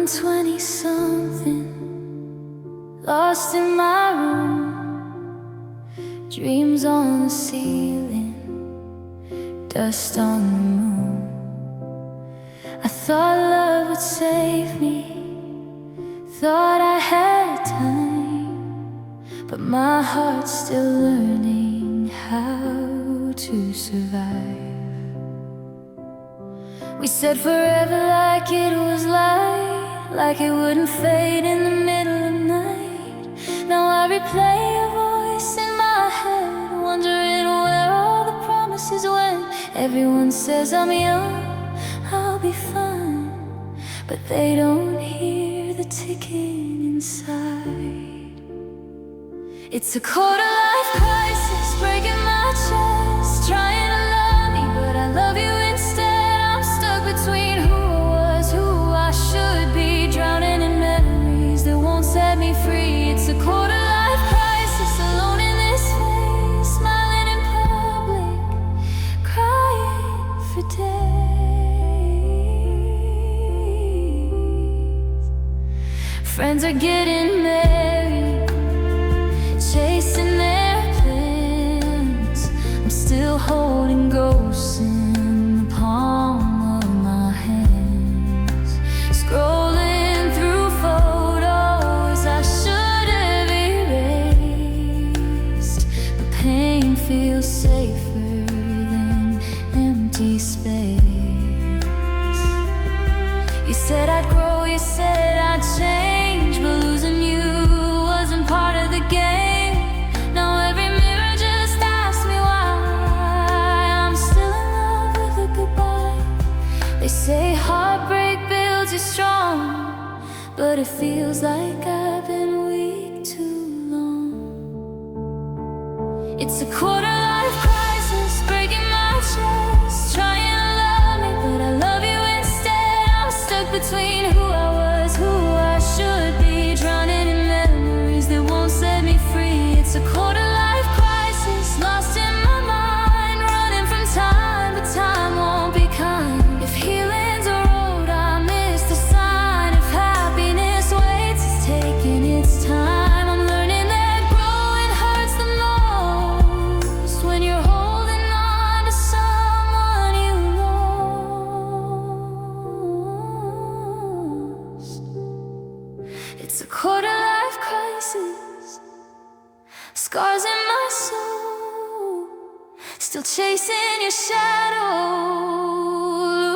20-something, lost in my room, dreams on the ceiling, dust on the moon. I thought love would save me, thought I had time, but my heart's still learning how to survive. We said forever like it was light, like it wouldn't fade in the middle of night. Now I replay a voice in my head, wondering where all the promises went. Everyone says I'm young, I'll be fine, but they don't hear the ticking inside. It's a quarter-life crisis, breaking my chest, trying to love me, but I love you instead. Between who I was, who I should be, drowning in memories that won't set me free. It's a quarter-life crisis, alone in this face, smiling in public, crying for days. Friends are getting married, chasing their plans. I'm still holding ghosts in the palm. Scrolling through photos I should have erased, but pain feels safer than empty space. You said I'd grow, you said I'd change, but losing you wasn't part of the game. Now every mirror just asks me why I'm still in love with a goodbye. They say heartbreak builds you strong, but it feels like I've been weak too long. It's a quarter-life crisis, breaking my chest, trying to love me, but I love you instead. I'm stuck between who I was, who I should be, drowning in memories that won't set me free. It's a quarter-life crisis, lost in my mind, running from time, but time won't be kind. If healing's a road I miss the sign, if happiness waits, it's taking its time. I'm learning that growing hurts the most when you're holding on to someone you lost. It's a quarter-life crisis, scars in my soul, still chasing your shadow,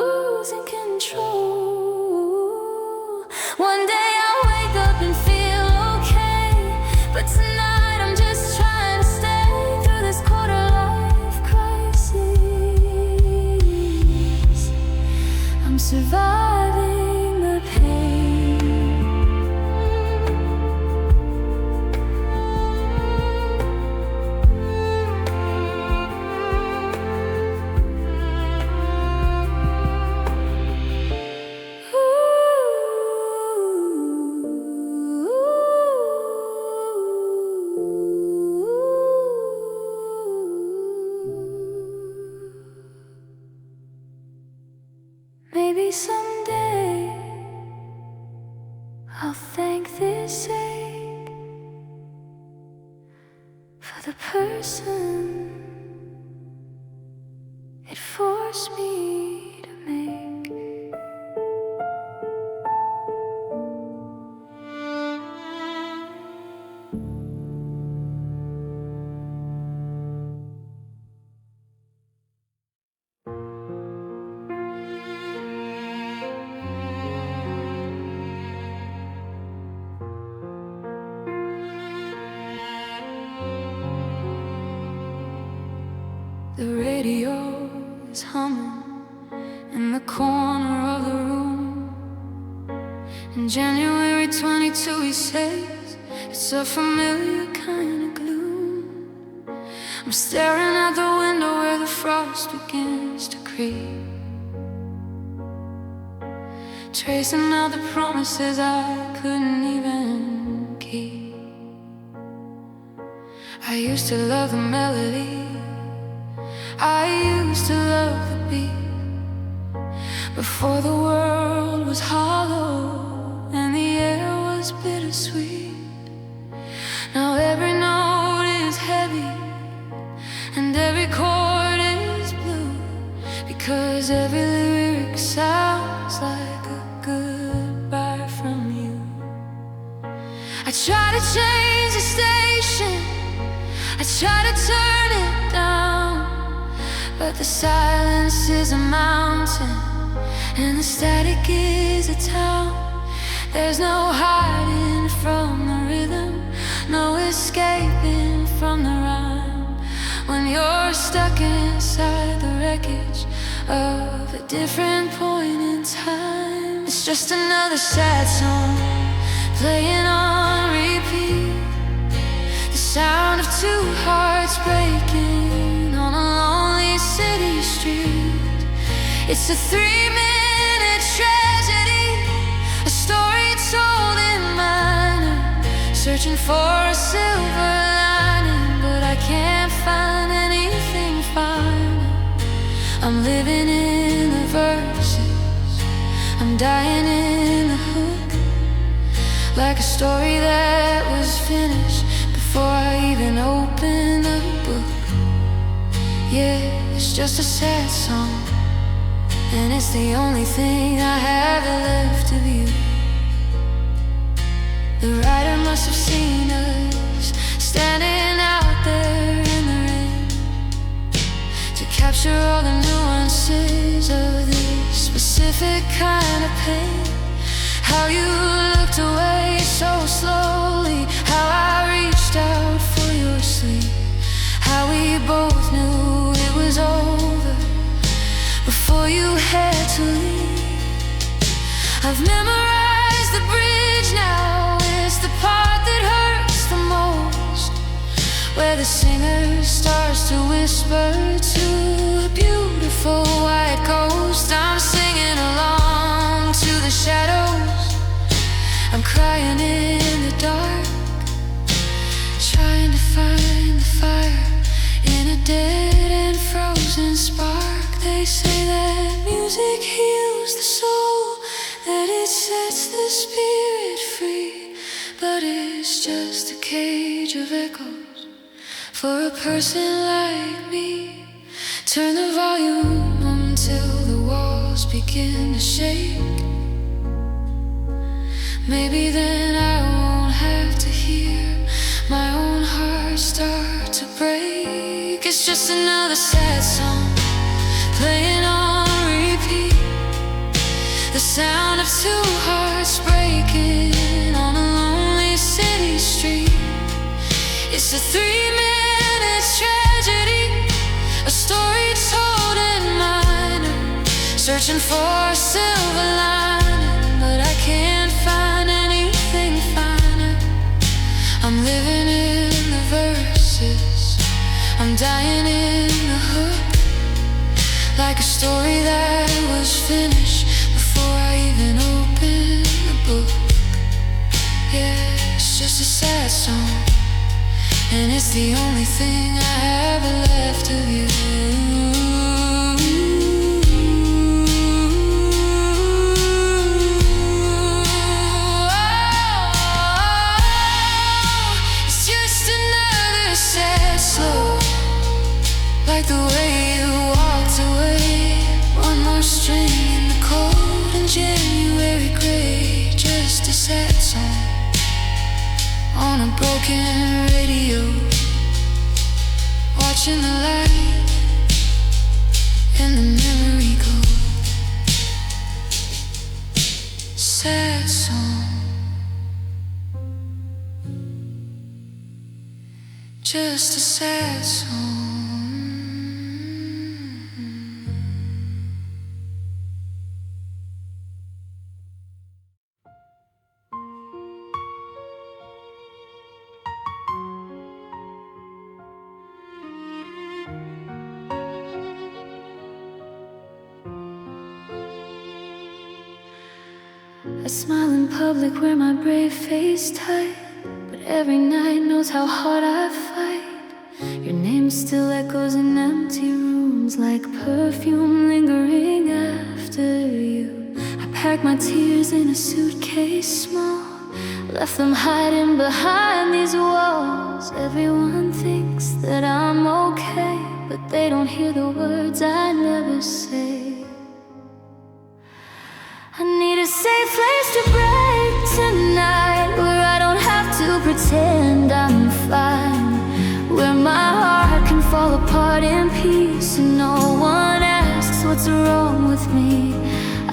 losing control. One day I'll wake up and feel okay, but tonight I'm just trying to stay through this quarter-life crisis. I'm surviving the pain. Maybe someday I'll thank this ache for the person it forced me to make. The radio is humming in the corner of the room. In January 22 he says it's a familiar kind of gloom. I'm staring out the window where the frost begins to creep, tracing out the promises I couldn't even keep. I used to love the melody, I used to love the beat, before the world was hollow bittersweet. Now every note is heavy and every chord is blue, because every lyric sounds like a goodbye from you. I try to change the station, I try to turn it down, but the silence is a mountain and the static is a town. There's no hiding from the rhythm, no escaping from the rhyme, when you're stuck inside the wreckage of a different point in time. It's just another sad song playing on repeat, the sound of two hearts breaking on a lonely city street. It's a 3-minute tragedy, a story told in minor, searching for a silver lining, but I can't find anything final. I'm living in the verses, I'm dying in the hook, like a story that was finished before I even opened the book. Yeah, it's just a sad song, and it's the only thing I have left of you. The writer must have seen us standing out there in the rain, to capture all the nuances of this specific kind of pain. How you looked away so slowly, how I reached out for your sleep, how we both knew it was over before you had to leave. I've memorized the bridge now, it's the part that hurts the most, where the singer starts to whisper to a beautiful white ghost. I'm singing along to the shadows, I'm crying in the dark, trying to find the fire in a dead and frozen spark. They say that music heals the soul, that it sets the spirit free, but it's just a cage of echoes for a person like me. Turn the volume until the walls begin to shake. Maybe then I won't have to hear my own heart start to break. It's just another sad song playing on repeat, the sound of two hearts breaking on a lonely city street. It's a 3-minute tragedy, a story told in minor, searching for a silver lining, but I can't find anything finer. I'm living in the verses, I'm dying in the hook, like a story that was finished before I even opened the book. Yeah, it's just a sad song, and it's the only thing I have left of you. It's just another sad slow, like the way you walked away. One more string in the cold and January gray. Just a sad song on a broken radio, watching the light and the memory go. Sad song, just a sad song. I smile in public, wear my brave face tight, but every night knows how hard I fight. Your name still echoes in empty rooms, like perfume lingering after you. I pack my tears in a suitcase small, left them hiding behind these walls. Everyone thinks that I'm okay, but they don't hear the words I never say. I need a safe place to break tonight, where I don't have to pretend I'm fine, where my heart can fall apart in peace and no one asks what's wrong with me.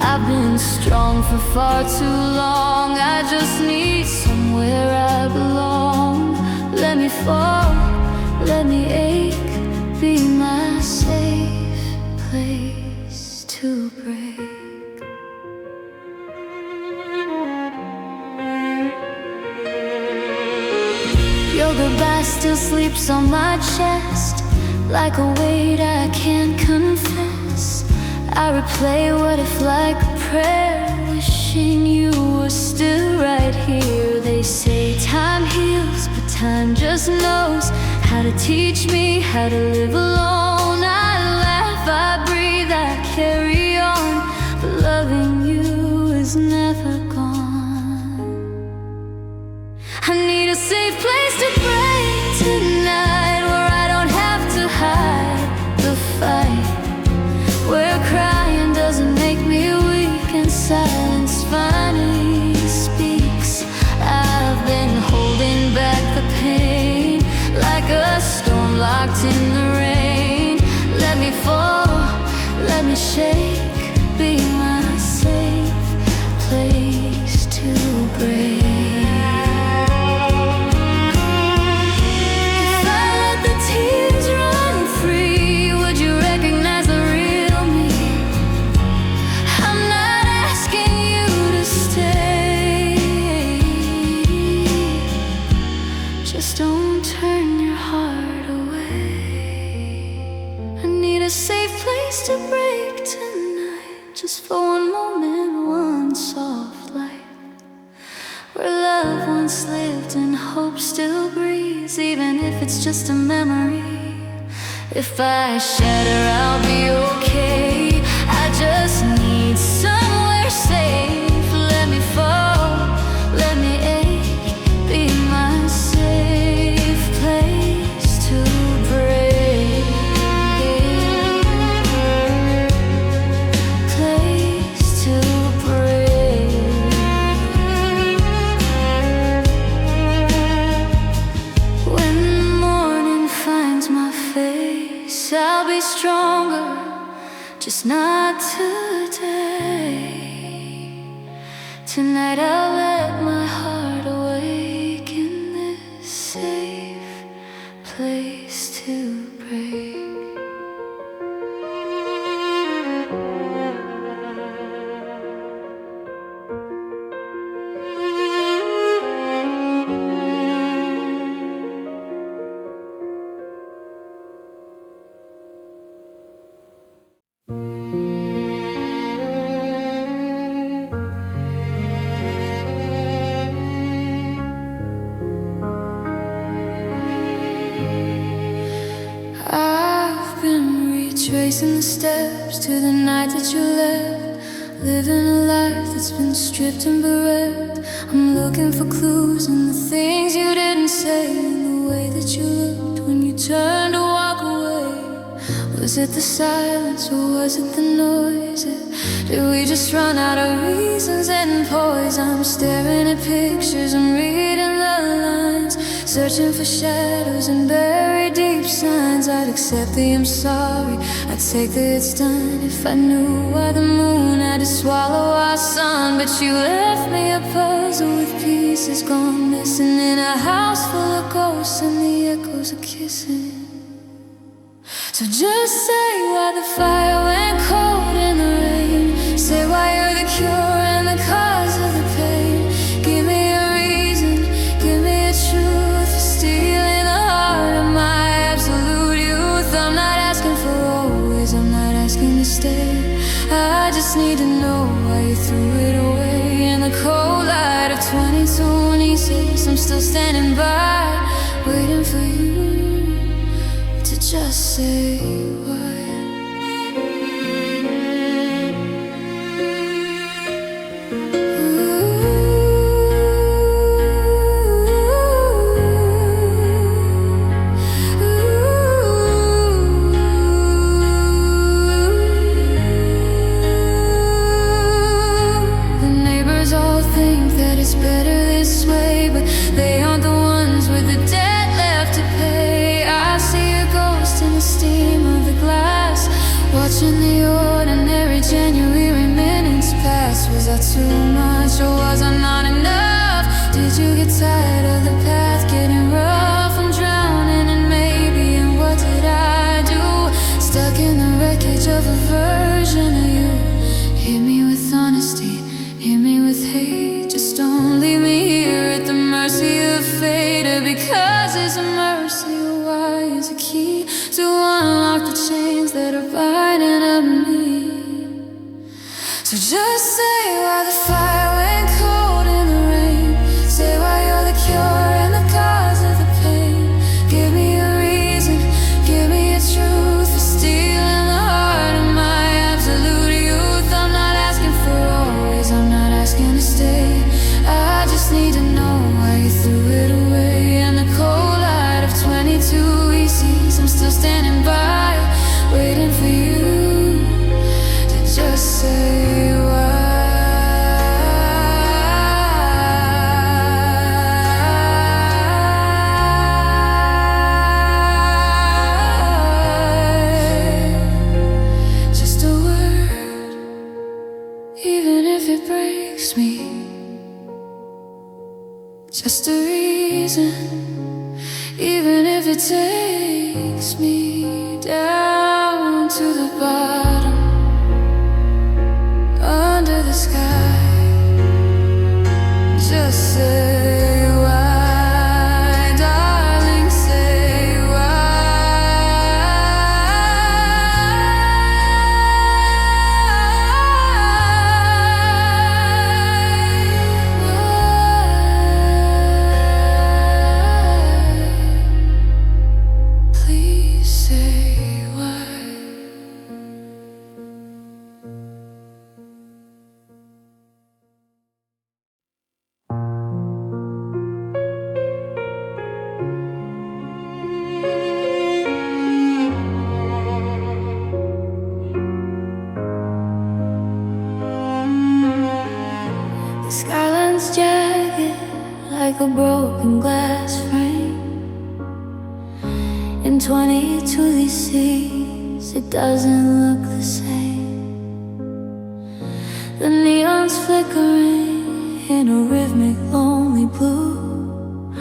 I've been strong for far too long. I just need somewhere I belong. Let me fall, let me ache, be my safe place to break. Your goodbye still sleeps on my chest, like a weight I can't confess. I replay what if like a prayer, wishing you were still right here. They say time heals, but time just knows how to teach me how to live alone. I laugh, I breathe, I carry on, but loving you is never gone. I need a safe place to break tonight, where I don't have to hide the fight, where crying doesn't make me weak and silence finally speaks. I've been holding back the pain like a storm locked in the rain. Let me fall, let me shake, be my safe place to break. Just don't turn your heart away. I need a safe place to break tonight, just for one moment, one soft light, where love once lived and hope still breathes, even if it's just a memory. If I shatter, I'll be okay. I just need somewhere safe. Let me fall, let me ache, be my safe place to break, place to break. When the morning finds my face, I'll be stronger, just not today. Tonight I'll let my heart awake in this safe place to break. Tracing the steps to the night that you left, living a life that's been stripped and bereft. I'm looking for clues in the things you didn't say, in the way that you looked when you turned to walk away. Was it the silence or was it the noise? Did we just run out of reasons and poise? I'm staring at pictures, I'm reading the lines, searching for shadows and buried deep signs. I'd accept the I'm sorry, I'd take the it's done, if I knew why the moon had to swallow our sun. But you left me a puzzle with pieces gone missing, in a house full of ghosts and the echoes of kissing. So just say why the fire went cold in the rain, say why you're the cure and the cause of the pain. Give me a reason, give me a truth for stealing the heart of my absolute youth. I'm not asking for always, I'm not asking to stay. I just need to know why you threw it away. In the cold light of 2026, I'm still standing by, waiting for you to just say why. Ooh. because it's a mercy, or why is a key to unlock the chains that are binding up me. So just say why the fire went cold in the rain. Say why you're the cure and the cause of the pain. Give me a reason, give me a truth for stealing the heart of my absolute youth. I'm not asking for always, I'm not asking to stay. I just need to know why you threw it away. In the cold light of 22 he sees I'm still standing by, waiting for you to just say why. Just a word, even if it breaks me. Just a reason, even if it takes me down to the bottom, under the sky. Just say why, darling, say please say why. The skyline's jagged like a broken glass frame. In 22 he sees it doesn't look the same. The neon's flickering in a rhythmic lonely blue,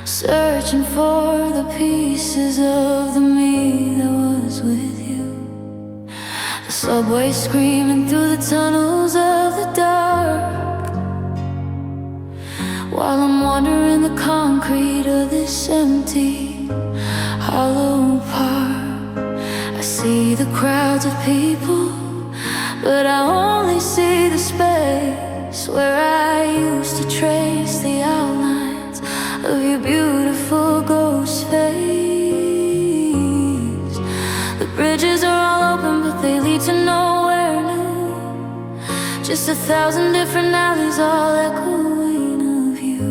searching for the pieces of the me that was with you. The subway screaming through the tunnels of the dark, while I'm wandering the concrete of this empty, hollow park. I see the crowds of people, but I only see the space where I used to trace the outlines of your beautiful ghost face. The bridges are all open, but they lead to nowhere new. Just 1,000 different alleys, all echoing of you.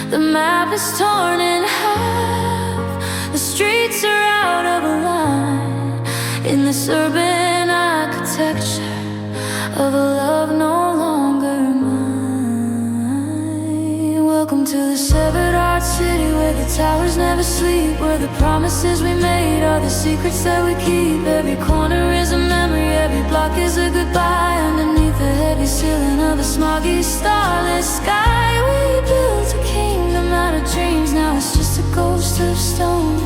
The map is torn in half, the streets are out of line, in this urban architecture of a love no longer mine. Welcome to the severed art city, where the towers never sleep, where the promises we made are the secrets that we keep. Every corner is a memory, every block is a goodbye. Underneath the heavy ceiling of a smoggy, starless sky, we built a kingdom out of dreams. Now it's just a ghost of stone.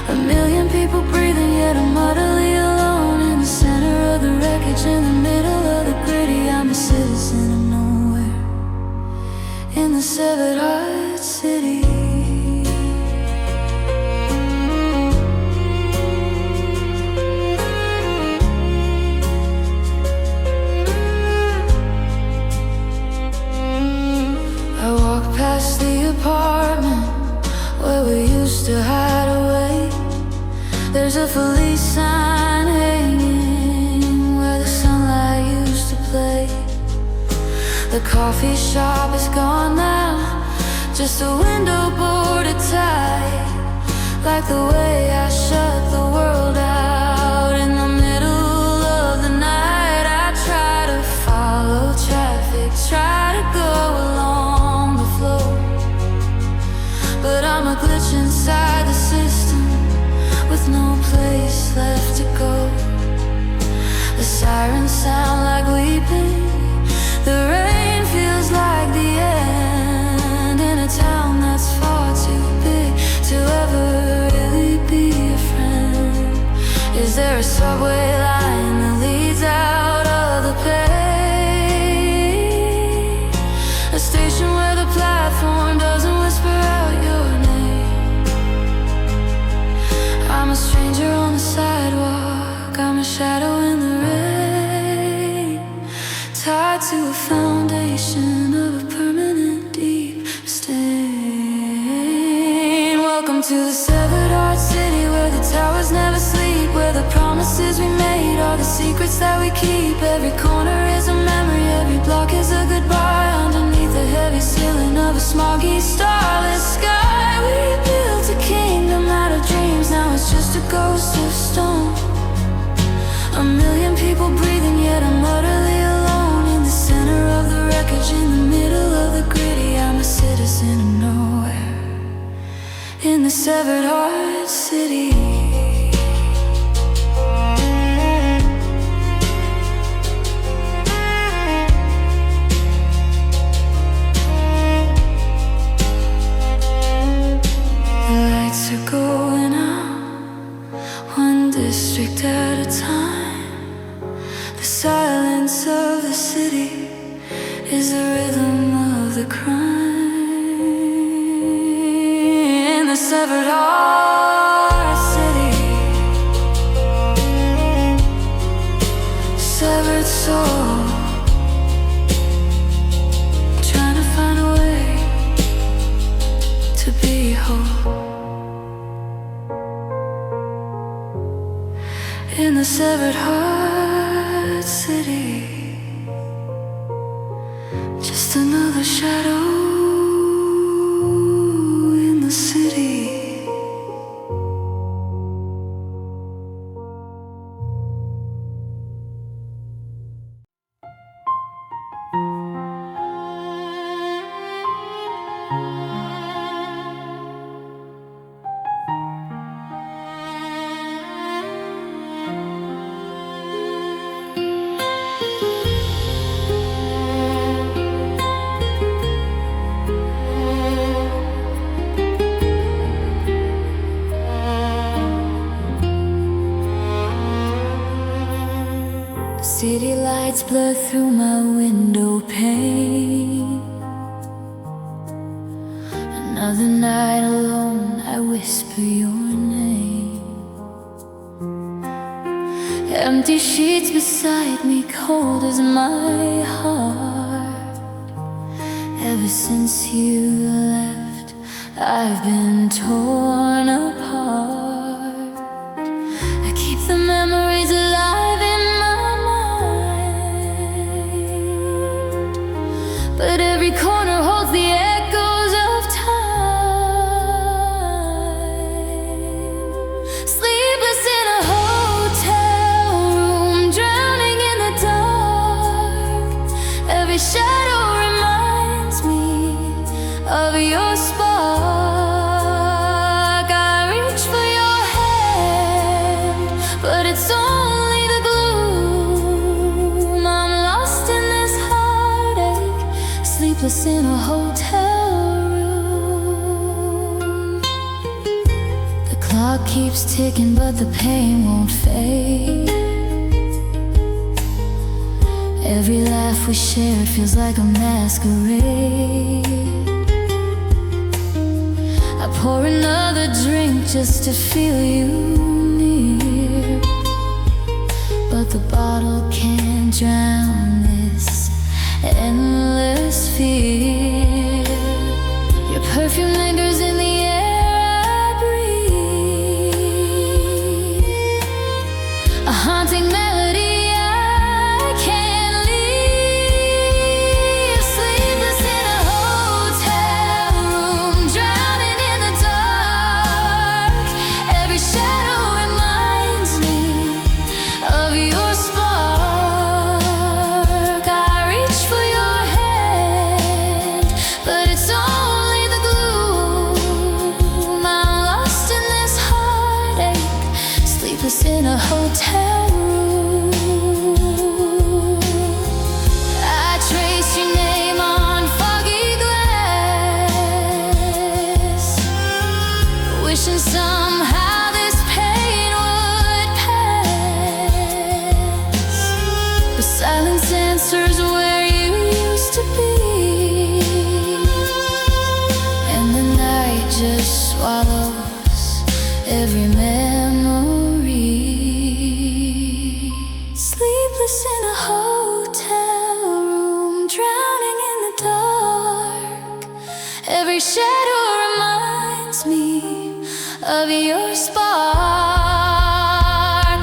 A million people breathing, yet I'm utterly alone. In the center of the wreckage, in the middle of the gritty, I'm a citizen of nowhere, in the severed heart city. I walk past the apartment where we used to hide away. There's a police sign hanging where the sunlight used to play. The coffee shop is gone now, just a window boarded tight, like the way I shut the world out. In the middle of the night, I try to follow traffic, try to go along the flow, but I'm a glitch inside the system, with no place left to go. The sirens sound like weeping, the rain feels like the end, in a town that's far too big to ever really be a friend. Is there a subway line that leads out of the bay? A station where the platform doesn't whisper to the severed heart city, where the towers never sleep, where the promises we made are the secrets that we keep. Every corner is a memory, every block is a goodbye. Underneath the heavy ceiling of a smoggy, starless sky, we built a kingdom out of dreams. Now it's just a ghost of stone. A million people breathing, yet I'm utterly alone. In the center of the wreckage, in the middle of the gritty, I'm a citizen of nowhere, in the severed heart city. The lights are going out, one district at a time. The silence of the city is the rhythm of the crime. In the severed heart city, severed soul, trying to find a way to be whole. In the severed heart city, just another shadow in the city. City lights blur through my window pane. Another night alone, I whisper your name. Empty sheets beside me, cold as my heart. Ever since you left, I've been torn apart. I keep the memories alive in my mind, but every corner holds the echoes of time. Sleepless in a hotel room, drowning in the dark. Every shadow reminds me of your spark. I reach for your hand, but it's only the gloom. I'm lost in this heartache, sleepless in a hotel room. The clock keeps ticking, but the pain won't fade. Every laugh we shared feels like a masquerade. I pour another drink just to feel you near, but the bottle can't drown this endless fear. Your perfume lingers in the air I breathe, a haunting melody I can't leave. Sleepless in a hotel room, drowning in the dark. Every shadow reminds me of your spark. I reach for your hand, but it's only the gloom. I'm lost in this heartache, sleepless in a hotel room. I trace your name on foggy glass, wishing somehow this pain would pass. But silence answers where you used to be, and the night just swallows every memory. Sleepless in a hotel room, drowning in the dark. Every shadow reminds me of your spark.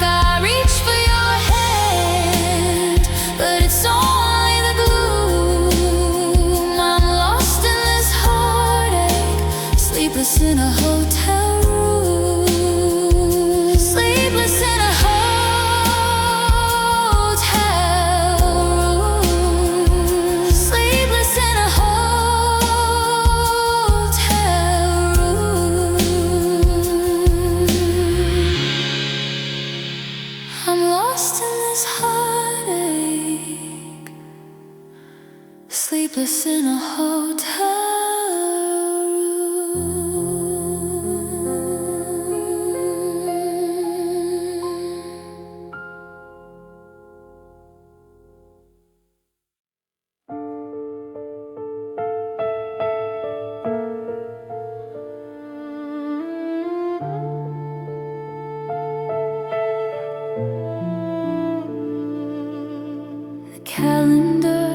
I reach for your hand, but it's only the gloom. I'm lost in this heartache, sleepless in a hotel room. Sleepless in a hotel room. Sleepless in a hotel room. I'm lost in this heartache, sleepless in a hotel room. The calendar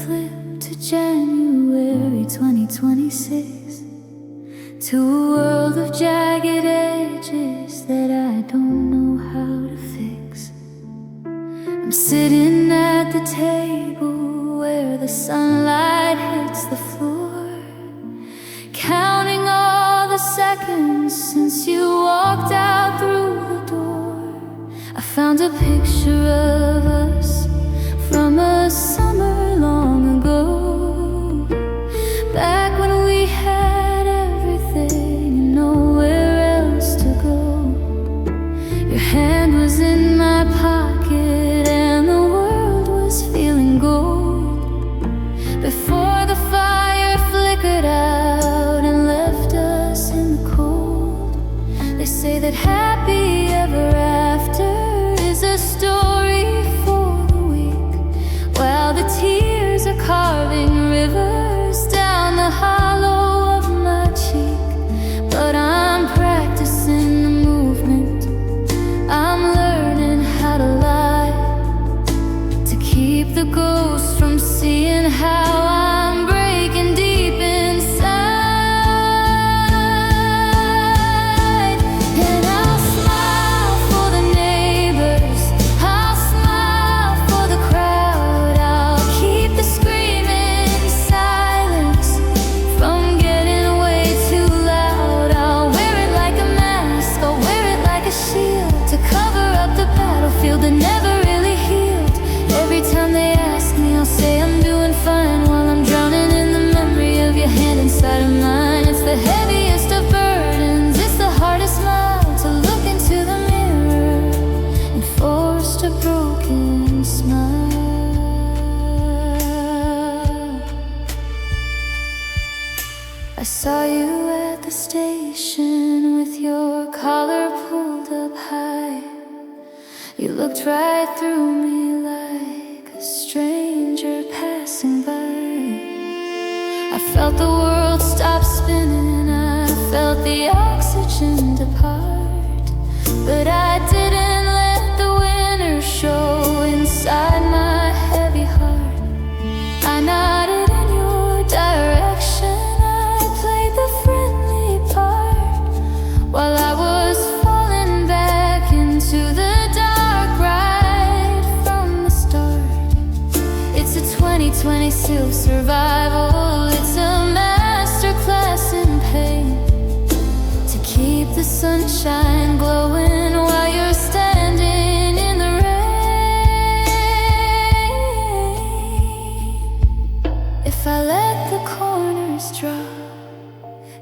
flipped to January 2026, to a world of jagged edges that I don't know how to fix. I'm sitting at the table where the sunlight hits the floor, counting all the seconds since you walked out through the door. I found a picture of us from a summer long ago, back when we had everything and nowhere else to go. Your hand was in my pocket and the world was feeling gold, before the fire flickered out and left us in the cold. They say that happy ever after is a story for the weak, while the tears are carving rivers down the hollow of my cheek. But I'm practicing the movement, I'm learning how to lie, to keep the ghost from seeing how I'm breaking deep inside. And I'll smile for the neighbors, I'll smile for the crowd, I'll keep the screaming silence from getting way too loud. I'll wear it like a mask, I'll wear it like a shield, to cover up the battlefield that never really healed. Every time they ask me, I'll say I'm doing fine, while I'm drowning in the memory of your hand inside of mine. It's the heaviest of burdens, it's the hardest now to look into the mirror and force a broken smile. I saw you at the station with your collar pulled up high. You looked right through me like a stranger passing by. I felt the world stop spinning, I felt the oxygen depart, but I didn't let the winter show inside my heavy heart. I nodded in your direction, I played the friendly part, while I was falling back into the dark right from the start. It's a 2020 survival, it's a masterclass in pain, to keep the sunshine glowing while you're standing in the rain. If I let the corners drop,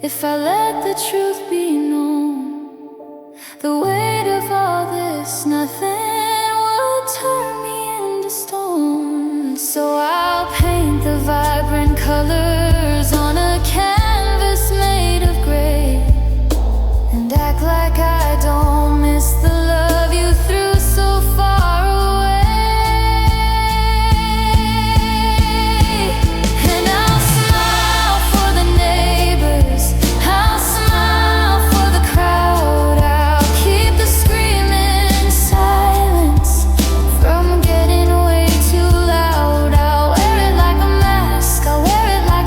if I let the truth be known, the weight of all this, nothing will turn me into stone. So I'll paint the vibrant colors on a canvas made of gray, and act like I don't miss the love you threw so far away. And I'll smile for the neighbors, I'll smile for the crowd, I'll keep the screaming silence from getting way too loud. I'll wear it like a mask, I'll wear it like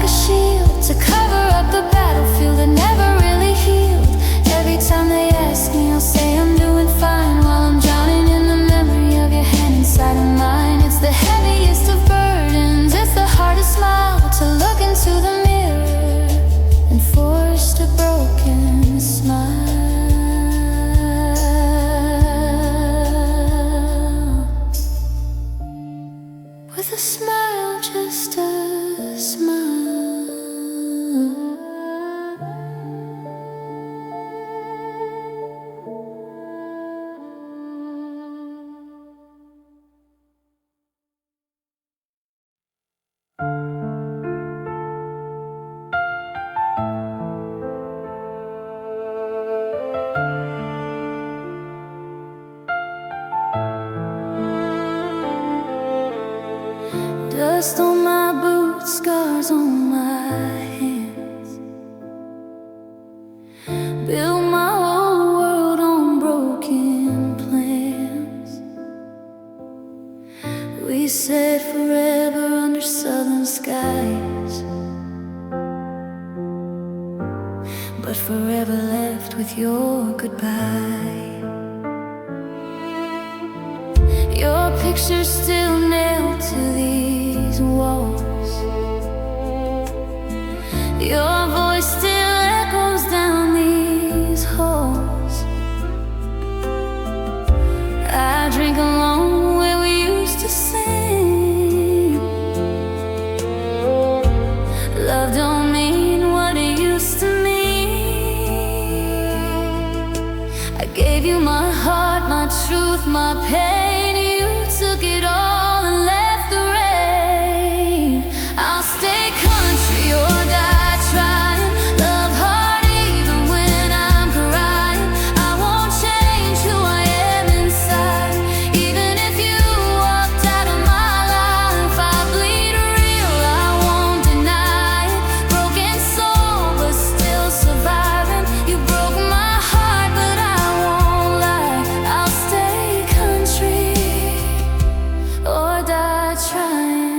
Dust on my boots, scars on my hands. Build my whole world on broken plans. We said forever under southern skies, but forever left with your goodbye. Your picture's still nailed to these walls. Your voice still echoes down these halls. I drink alone where we used to sing. Love don't mean what it used to mean. I gave you my heart, my truth, my pain. Took it all and left the rain. I'll stay country or die trying. Love hard even when I'm crying. I won't change who I am inside. Even if you walked out of my life, I bleed real, I won't deny it. Broken soul but still surviving. You broke my heart but I won't lie. I'll stay country or die trying.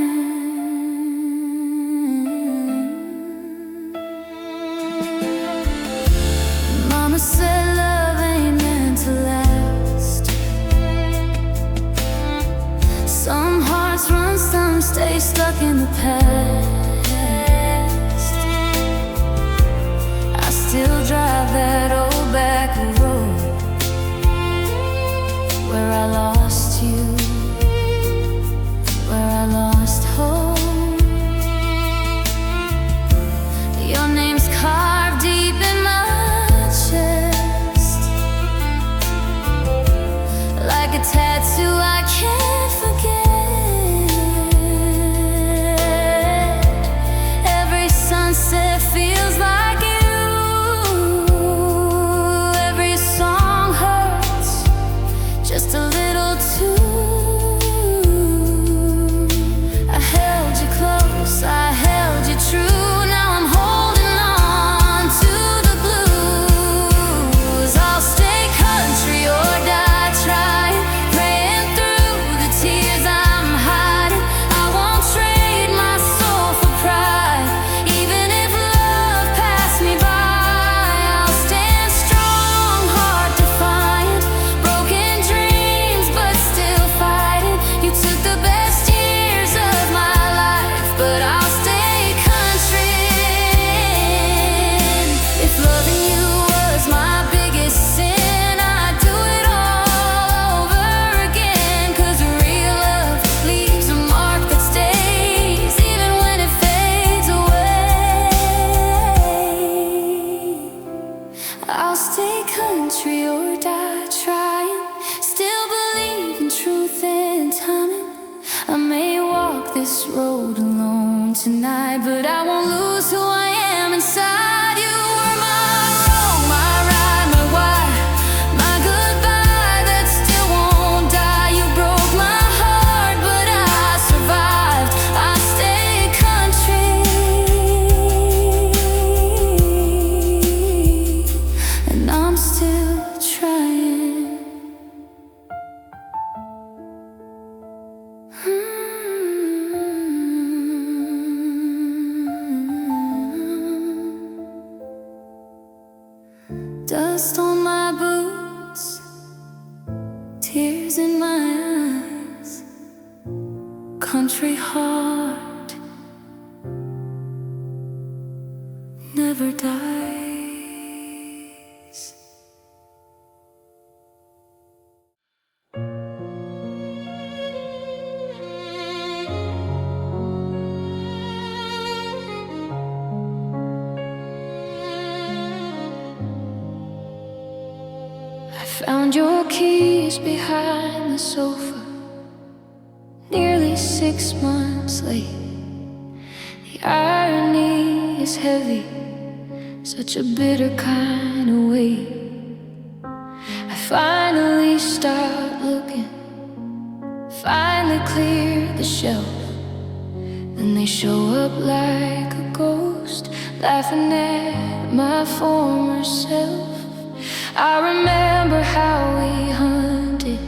Mama said love ain't meant to last. Some hearts run, some stay stuck in the past. I still drive that old back road where I lost you, where I lost hope. Your name's carved deep in my chest, like a tattoo I can't forget. Every sunset feels like you. Every song hurts just a little too. I held you true, now I'm holding on to the blues. I'll stay country or die trying, praying through the tears I'm hiding. I won't trade my soul for pride, even if love passed me by. I'll stand strong, hard to find, broken dreams but still fighting. You took the best years of my life, but I'll stay country. If loving you was my biggest sin, I'd do it all over again. 'Cause real love leaves a mark that stays, even when it fades away. I'll stay country or die trying, still believe in truth and timing. I may walk this road alone tonight, but I won't lose who I am inside. You were my wrong, my right, my why, my goodbye that still won't die. You broke my heart, but I survived. I stay country, and I'm still trying. Dust on my boots, tears in my eyes. Country heart never dies. Found your keys behind the sofa, nearly 6 months late. The irony is heavy, such a bitter kind of weight. I finally stopped looking, finally cleared the shelf, and they show up like a ghost, laughing at my former self. I remember how we hunted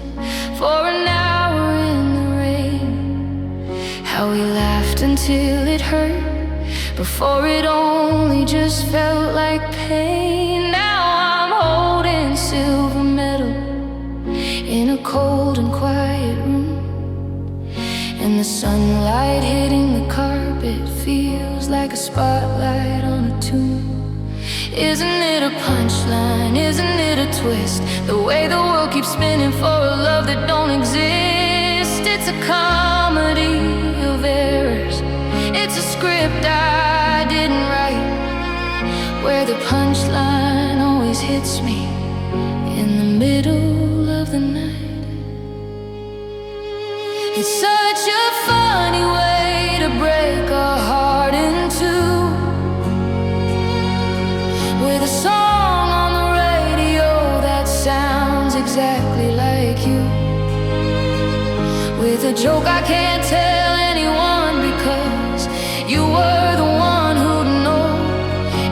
for an hour in the rain, how we laughed until it hurt, before it only just felt like pain. Now I'm holding silver medal in a cold and quiet room, and the sunlight hitting the carpet feels like a spotlight on a tomb. Isn't it a punchline? Isn't it a twist? The way the world keeps spinning for a love that don't exist. It's a comedy of errors. It's a script I didn't write, where the punchline always hits me in the middle of the night. It's such a funny way to break a heart in two, with a song on the radio that sounds exactly like you, with a joke I can't tell anyone because you were the one who'd know.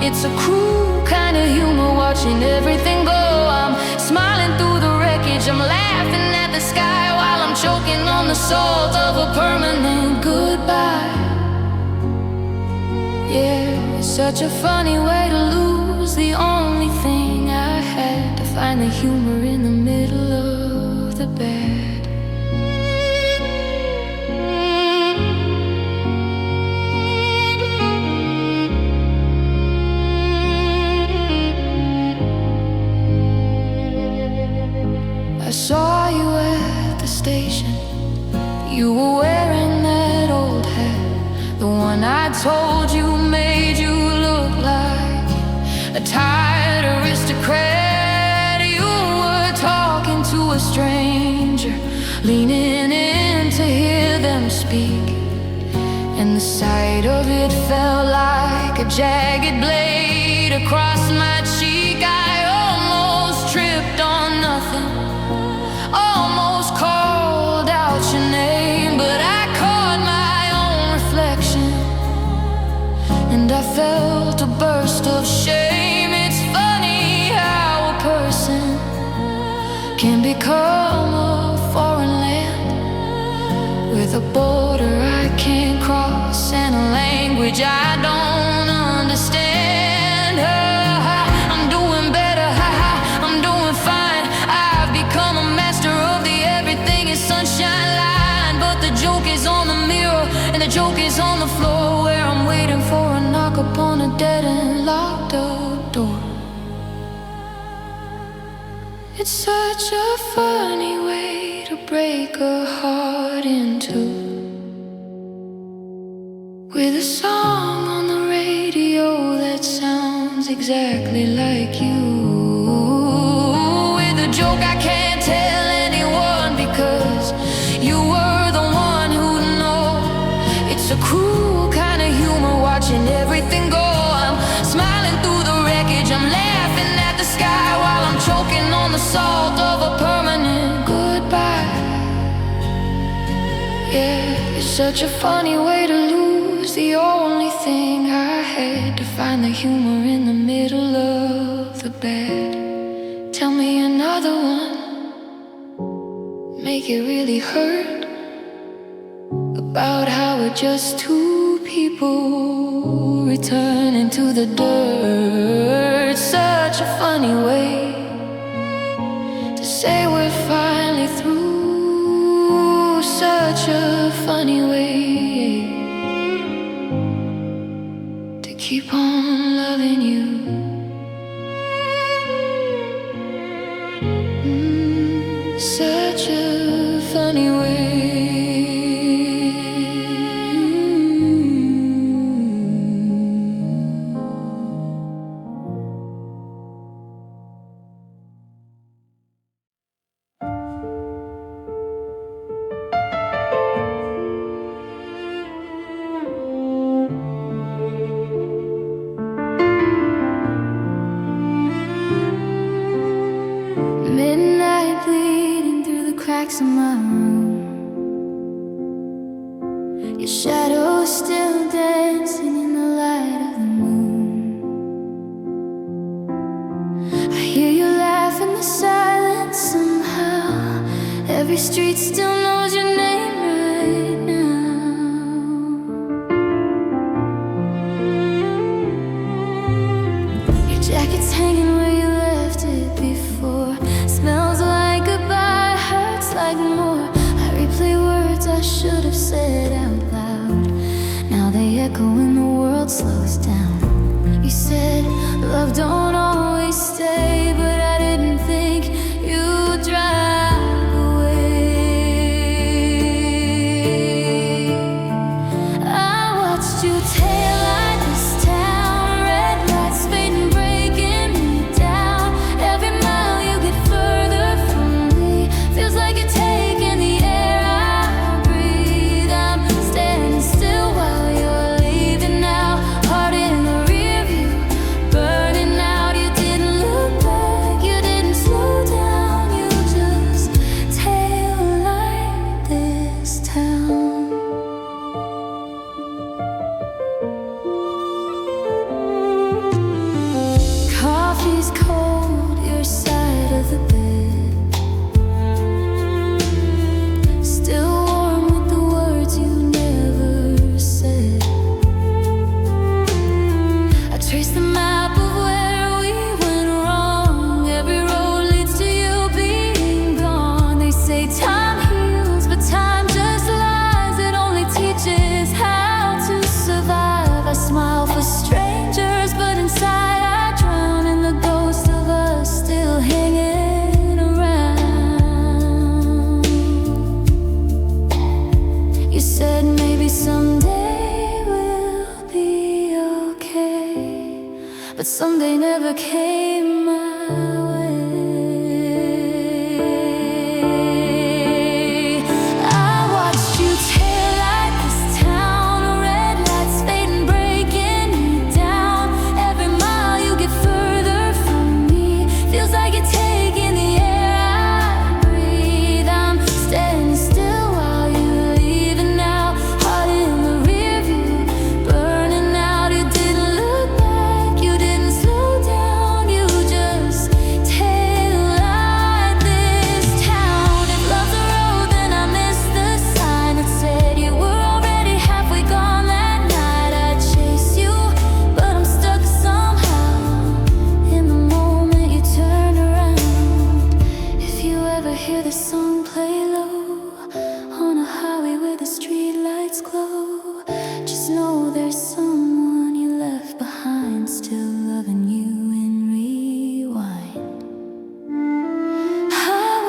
It's a cruel kind of humor, watching everything go. I'm smiling through the wreckage, I'm laughing at the sky while I'm choking on the salt of a permanent goodbye. Yeah, it's such a funny way to lose the only thing I had, to find the humor in the middle of the bad. I saw you at the station. You were wearing that old hat, the one I told you made you look like a tired aristocrat. You were talking to a stranger, leaning in to hear them speak, and the sight of it felt like a jagged blade across my cheek. I almost tripped on nothing, almost called out your name, but I caught my own reflection, and I felt a burst of shame. It's funny how a person can become a foreign land, with a border I can't cross and a language I don't understand. I'm doing better, I'm doing fine. I've become a master of the everything is sunshine line, but the joke is on the mirror and the joke is on the floor, where I'm waiting for a knock upon a dead and locked up door. It's such a funny way to break a heart in two, with a song on the radio that sounds exactly like you, with a joke I can't tell anyone because you were the one who'd know. It's a cruel kind of humor, watching everything go. I'm smiling through the wreckage, I'm laughing at the sky while I'm choking on the salt of a permanent goodbye. Yeah, it's such a funny way to lose the only thing I had, to find the humor in the middle of the bad. Tell me another one, make it really hurt, about how we're just two people returning to the dirt. Such a funny way to say we're finally through. Such a funny way to keep on loving you. Such a funny way. Midnight bleeding through cracks in my room. Your shadow still the silence somehow. Every street still knows your name right now. Your jacket's hanging where you left it before. Smells like goodbye, hurts like more. I replay words I should have said out loud. Now they echo when the world slows down. You said love don't always stay, but I didn't think you'd drive away. I watched you taillight this town, red lights fading, breaking me down. Every mile you get further from me, feels like you're taking the air I breathe. I'm standing still while you're leaving now, heart in the rear view, burning out. You didn't look back, you didn't slow down, you just taillight this town. Coffee's cold, your side of the bed, still warm with the words you never said. I traced the map of where we went wrong. Every road leads to you being gone. They say time heals, but time just lies. It only teaches how to survive. I smile for strangers, but inside I drown in the ghost of us still hanging around. You said maybe someday we'll be okay, but someday never came my way. I watched you taillight this town, red lights fading, breaking me down. Every mile you get further from me, feels like you're taking the air I breathe. I'm standing still while you're leaving now, heart in the rear view, burning out. You didn't look back, you didn't slow down, you just taillight this town. If love's a road, then I missed the sign that said you were already halfway gone that night. I'd chase you, but I'm stuck somehow in the moment you turned around. If you ever hear this song play low on a highway where the street lights glow, just know there's someone you left behind, still loving you in rewind. I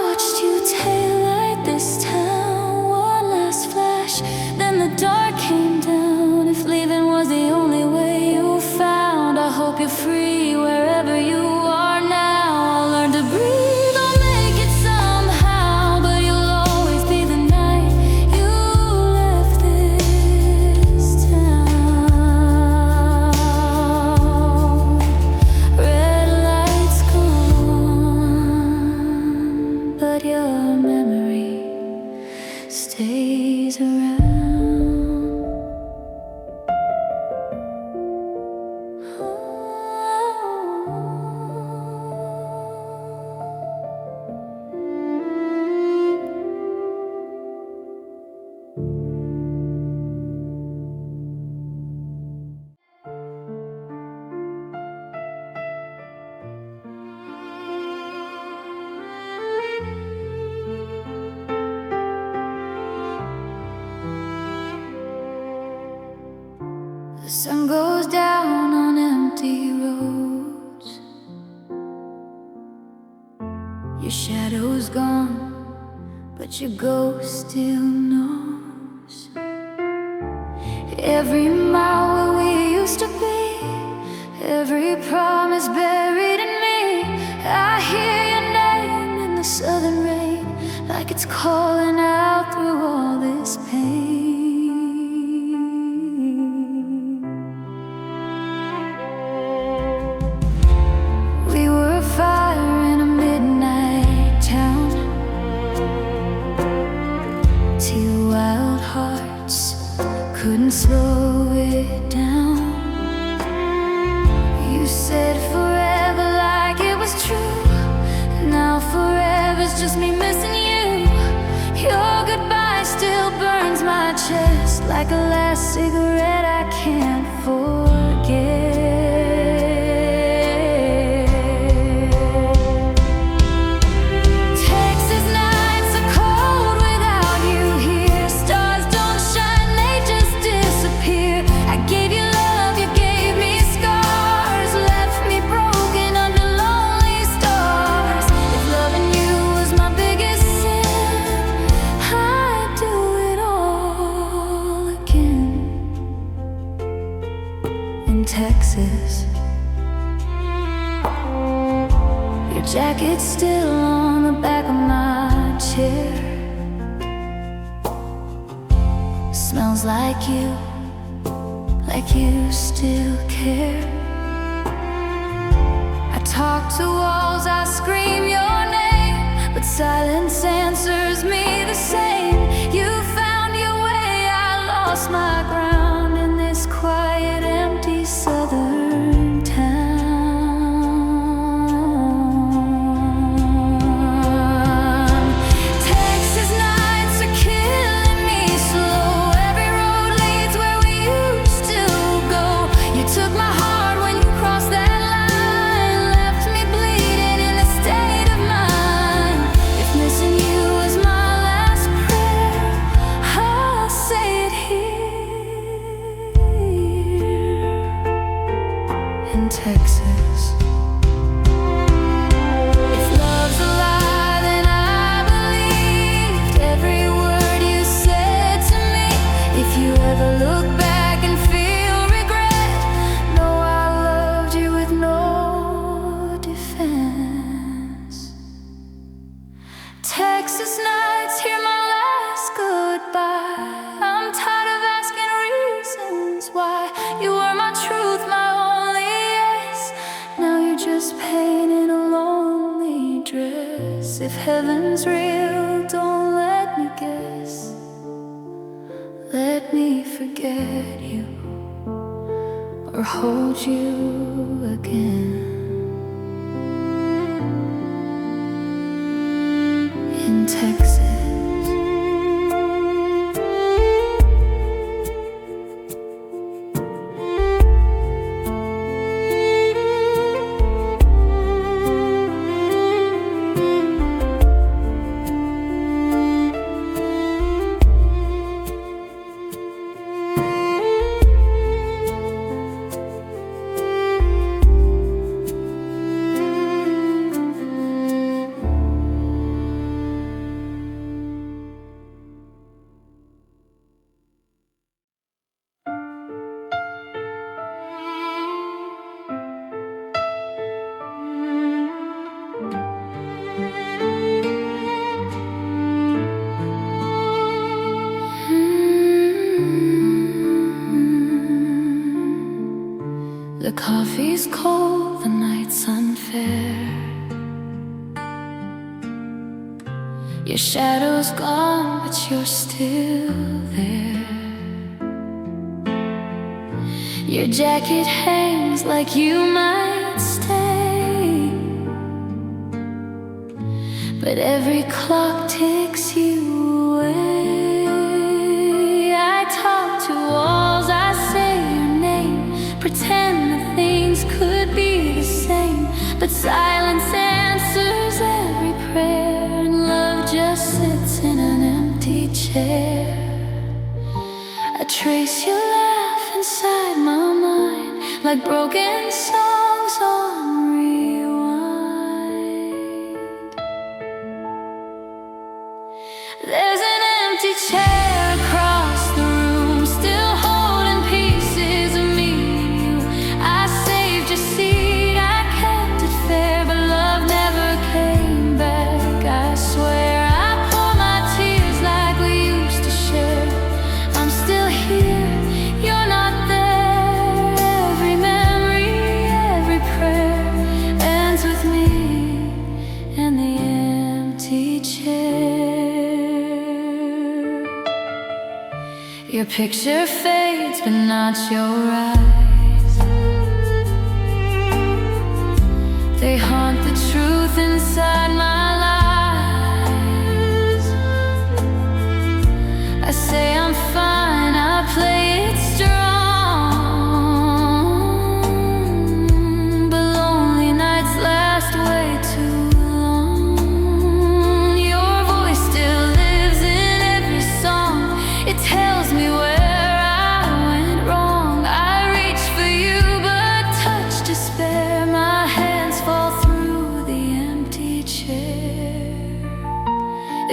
watched you taillight this town, one last flash, then the dark came down. If leaving was the only way you found, I hope you're free wherever you are now. I'll learn to breathe, I'll make it somehow, but you'll always be the night you left this town. Red lights gone, but your memory stays around. The sun goes down on empty roads, your shadow's gone, but your ghost still knows. Every mile where we used to be, every promise buried in me. I hear your name in the southern rain, like it's calling out through all this pain. We were a fire in a midnight town, two wild hearts couldn't slow it down. You said forever like it was true. Now just me missing you. Your goodbye still burns my chest like a last cigarette I can't forget. Texas nights are cold without you here. Stars don't shine, they just disappear. I gave you love, you gave me scars, left me broken under lonely stars. If loving you was my biggest sin, I'd do it all again. In Texas, your jacket's still on the back of my chair. Smells like you still care. I talk to walls, I scream your name, but silence answers me the same. You found your way, I lost my ground in this quiet, empty southern town. Texas nights are killing me slow. Every road leads where we used to go. You took my heart when you crossed that line, left me bleeding in a state of mind. If missing you is my last prayer, I'll say it here in Texas. If love's a lie, then I believed every word you said to me. If you ever look back and feel regret, know I loved you with no defense. Texas nights, hear my last goodbye. I'm tired of asking reasons why. You were my truth, my only yes. Now you're just pain in a lonely dress. If heaven's real, don't let me guess. Let me forget you or hold you again. In Texas. The coffee's cold, the night's unfair. Your shadow's gone, but you're still there. Your jacket hangs like you might stay, but every clock takes you away. I talk to walls, I say your name, pretend that things could be the same, but silence answers every prayer, and love just sits in an empty chair. I trace your laugh inside my mind like broken songs on rewind. There's an empty chair across the room, still holding pieces of me and you. I saved your seat, I kept it fair, but love never came back, I swear. I pour my tears like we used to share. I'm still here, you're not there. Every memory, every prayer ends with me and the empty chair. Your picture fades, but not your eyes. They haunt the truth inside my life.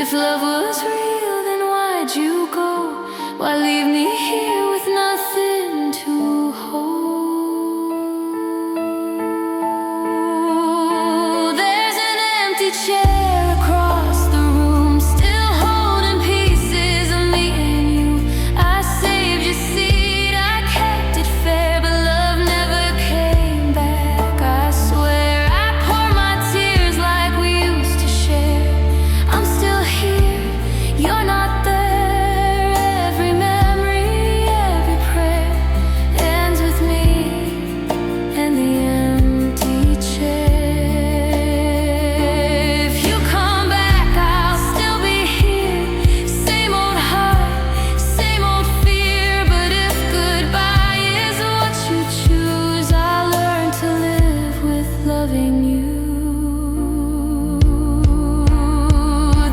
If love was real, then why'd you go? Why leave me here with nothing to hold? There's an empty chair across the room, still holding pieces of me and you. I saved your seat, I kept it fair, but love never came back. I swear I pour my tears like we used to share. I'm still here, you're not there. Every memory, every prayer ends with me and the empty chair. If you come back, I'll still be here. Same old heart, same old fear. But if goodbye is what you choose, I'll learn to live with loving you.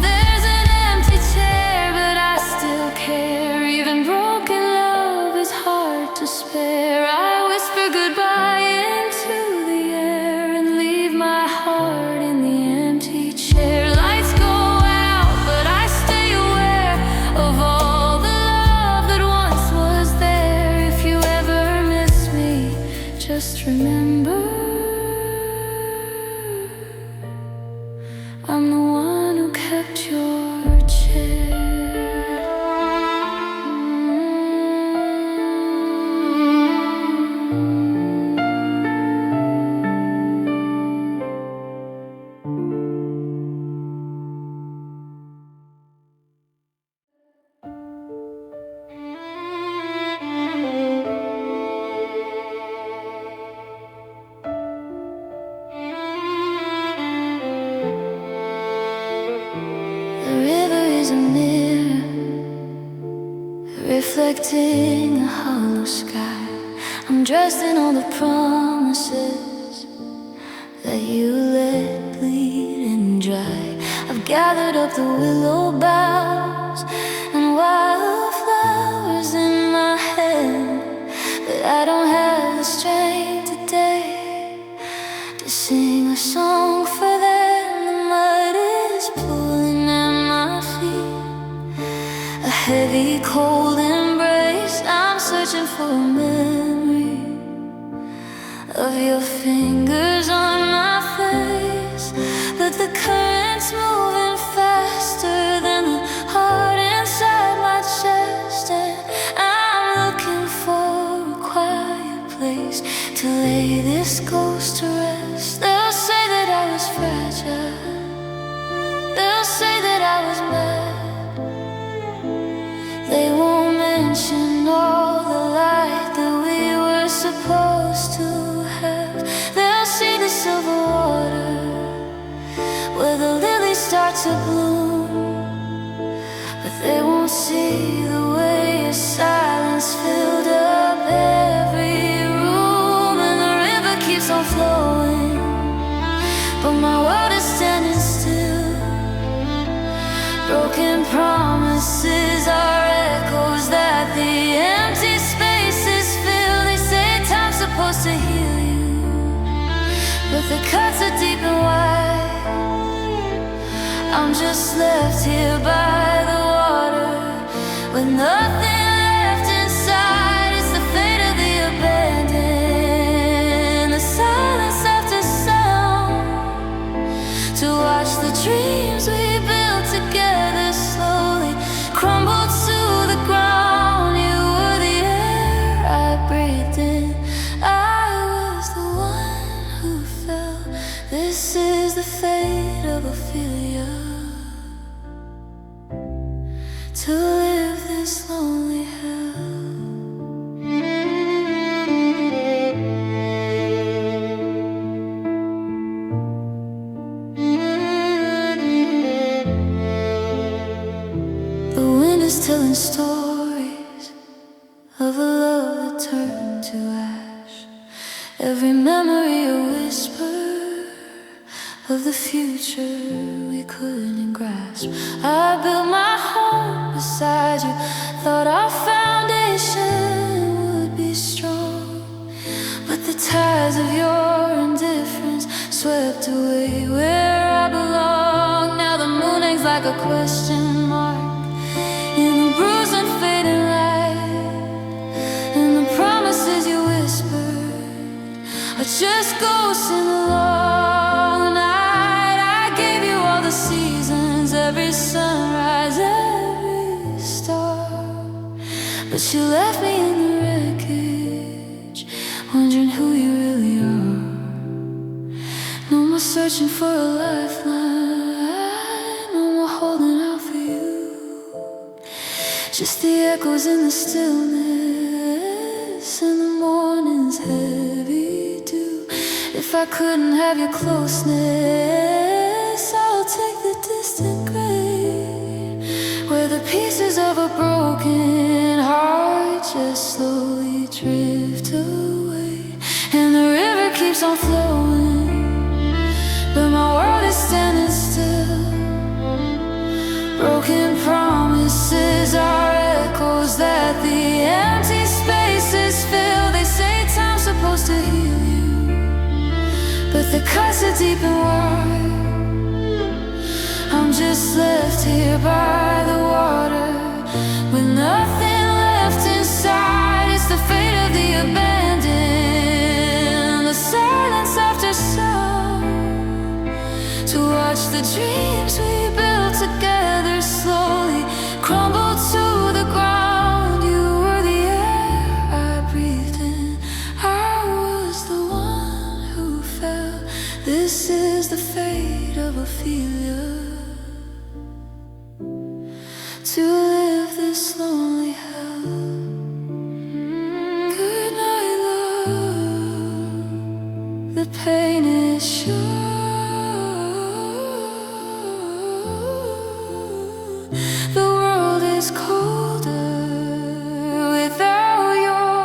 There's an empty chair, but I still care. Even broken love is hard to spare. I whisper goodbye into the air and leave my heart in the empty chair. Lights go out, but I stay aware of all the love that once was there. If you ever miss me, just remember I'm the one who kept your chair. The river is a mirror, reflecting a hollow sky. I'm dressed in all the promises that you let bleed and dry. I've gathered up the willow boughs and wildflowers in my hand, but I don't have the strength today to sing a song for them. The mud is pulling at my feet, a heavy, cold embrace. I'm searching for a memory of your fingers on my face, but the current's moving faster than the heart inside my chest, and I'm looking for a quiet place to lay this ghost to rest. They'll say that I was fragile, they'll say that I was mad. They won't mention all the light that we were supposed to have. They'll see the silver water where the lilies start to bloom, but they won't see the way your silence filled up every room. And the river keeps on flowing, but my world is standing still. Broken promises are echoes that the empty spaces fill. They say time's supposed to heal you, but the cuts are deep and wide. I'm just left here by the water with nothing left inside. It's the fate of the abandoned, the silence after sound, to watch the dreams we built together slowly crumble to the ground. You were the air I breathed in, I was the one who fell. This is the fate of Ophelia, to live this lonely hell. The wind is telling stories of a love that turned to ash. Every memory a whisper of the future we couldn't grasp. I built my home beside you, thought our foundation would be strong, but the tides of your indifference swept away where I belong. Now the moon hangs like like a question mark in the bruised and fading light, and the promises you whispered are just ghosts in the long night. I gave you all the seasons, every sunrise, every star, but you left me in the wreckage, wondering who you really are. No more searching for a lifeline, no more holding out for you, just the echoes in the stillness and the morning's heavy dew. If I couldn't have your closeness, I'll take the distant gray, where the pieces of a broken heart just slowly drift away, and the river keeps on flowing, but my world is standing still. Broken promises are echoes that the empty spaces fill. They say time's supposed to heal you, but the cuts are deep and wide. I'm just left here by the water with nothing left inside. It's the fate of the abandoned, the silence after sun, to watch the dreams we built together slowly crumble to the ground. You were the air I breathed in, I was the one who fell. This is the fate of a failure, to live this lonely hell. Good night, love, the pain is sure. The world is colder without your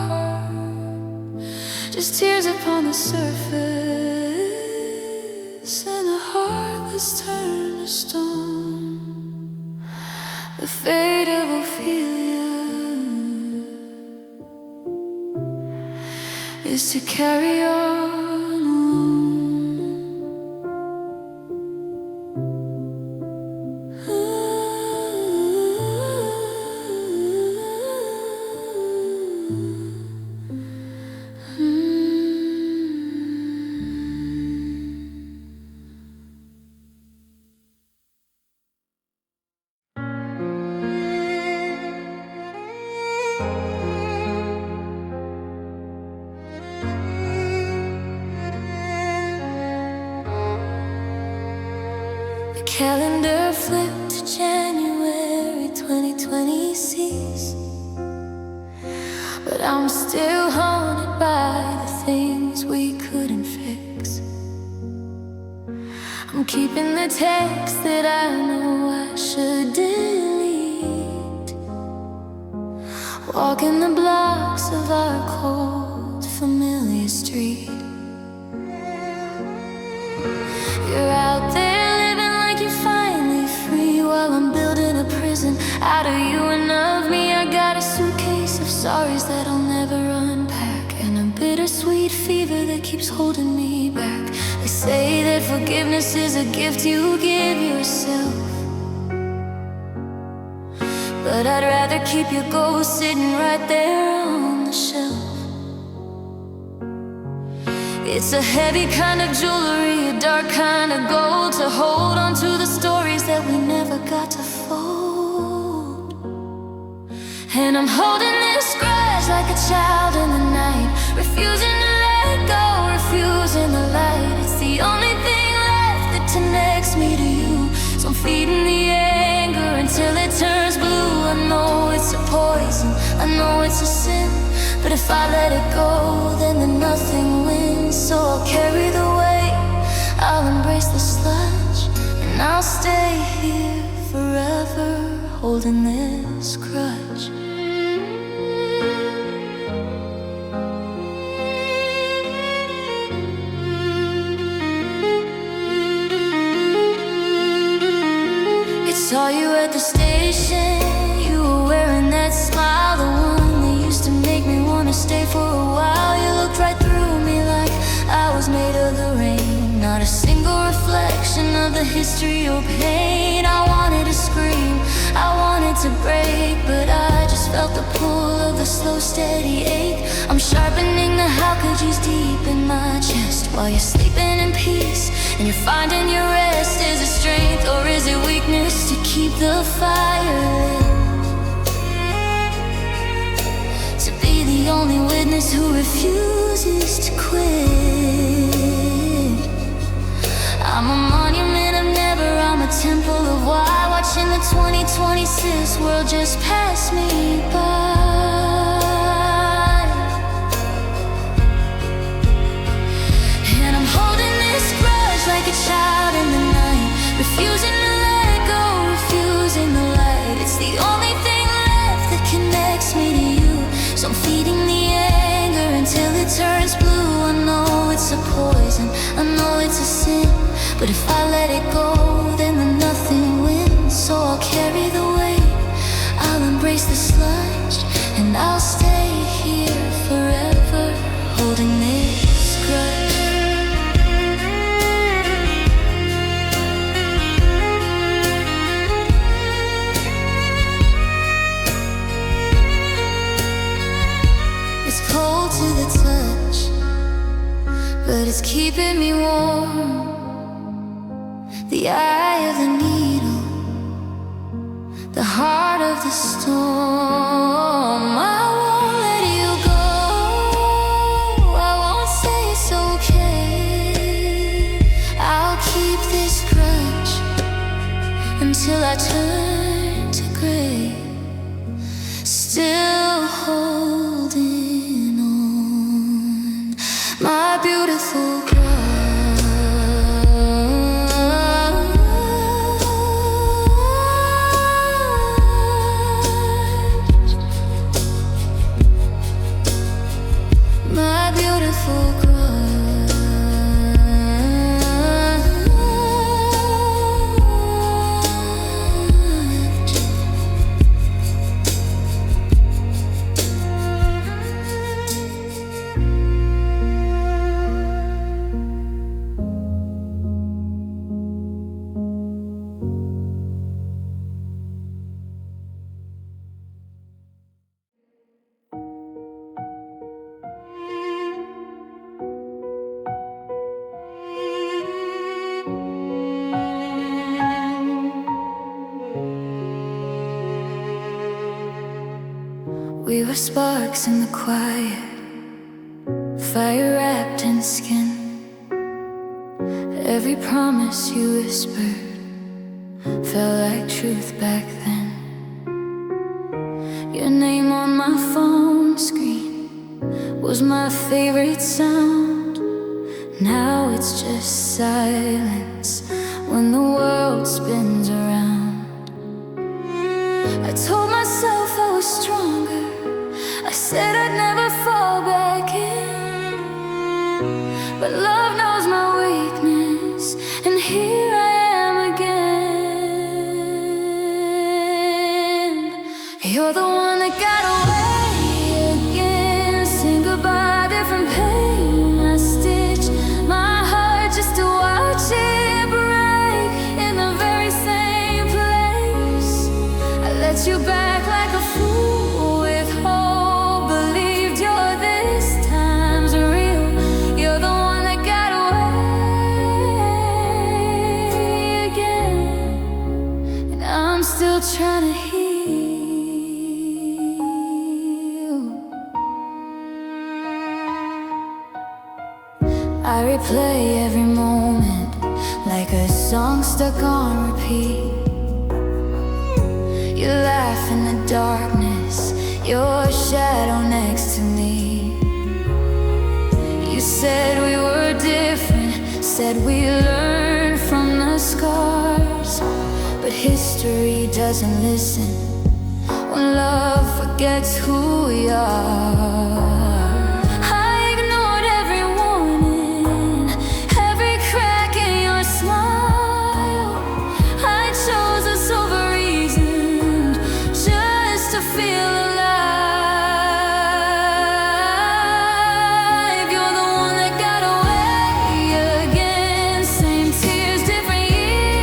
heart, just tears upon the surface, and a heart that's turned to stone. The fate of Ophelia is to carry on alone. The calendar flipped to January 2020 cease, but I'm still haunted by the things we couldn't fix. I'm keeping the text that I know I should delete, walking the blocks of our cold, familiar street. You're out there living like you're finally free, while I'm building a prison out of you and of me. I got a suitcase of sorries that I'll never unpack, and a bittersweet fever that keeps holding me back. They say that forgiveness is a gift you give yourself, but I'd rather keep your ghost sitting right there on the shelf. It's a heavy kind of jewelry, a dark kind of gold, to hold on to the stories that we never got to fold. And I'm holding this grudge like a child in the night, refusing to let go, refusing the light. It's the only thing left that connects me to you, so I'm feeding the anger until it turns blue. I know it's a poison, I know it's a sin, but if I let it go, then nothing wins. So I'll carry the weight, I'll embrace the sludge, and I'll stay here forever, holding this grudge. Saw you at the station, you were wearing that smile, the one that used to make me wanna stay for a while. You looked right through me like I was made of the rain, not a single reflection of the the history of pain. I wanted to scream, I wanted to break, but I just felt the pull of the slow, steady ache. I'm sharpening the how could you's deep in my chest while you're sleeping in peace and you're finding your rest. Is it strength or is it weakness to keep the fire lit? To be the only witness who refuses to quit. I'm a monument of never, I'm a temple of why. Watching the 2026 world just pass me by. And I'm holding this grudge like a child in the night, refusing to let go, refusing the light. It's the only thing left that connects me to you. So I'm feeding the anger until it turns blue. I know it's a poison, I know it's a sin, but if I let it go, then the nothing wins. So I'll carry the weight, I'll embrace the sludge, and I'll stay here forever, holding this grudge. It's cold to the touch, but it's keeping me warm. The eye of the needle, the heart of the storm. I won't let you go, I won't say it's okay. I'll keep this grudge until I turn to gray, still holding on, my beautiful grudge. We were sparks in the quiet, fire wrapped in skin. Every promise you whispered felt like truth back then. Your name on my phone screen was my favorite sound. Now it's just silence when the world spins around. I told myself I was stronger, I said I'd never fall back in, but love knows my weakness, and here I am again. You're the one that got away again, saying goodbye, different pain. I stitched my heart just to watch it break in the very same place. I let you back like a fool with hope, believed you're this time's real. You're the one that got away again, and I'm still trying to heal. I replay every moment like a song stuck on repeat. You laugh in the darkness, your shadow next to me. You said we were different, said we learned from the scars, but history doesn't listen when love forgets who we are. Years, different years.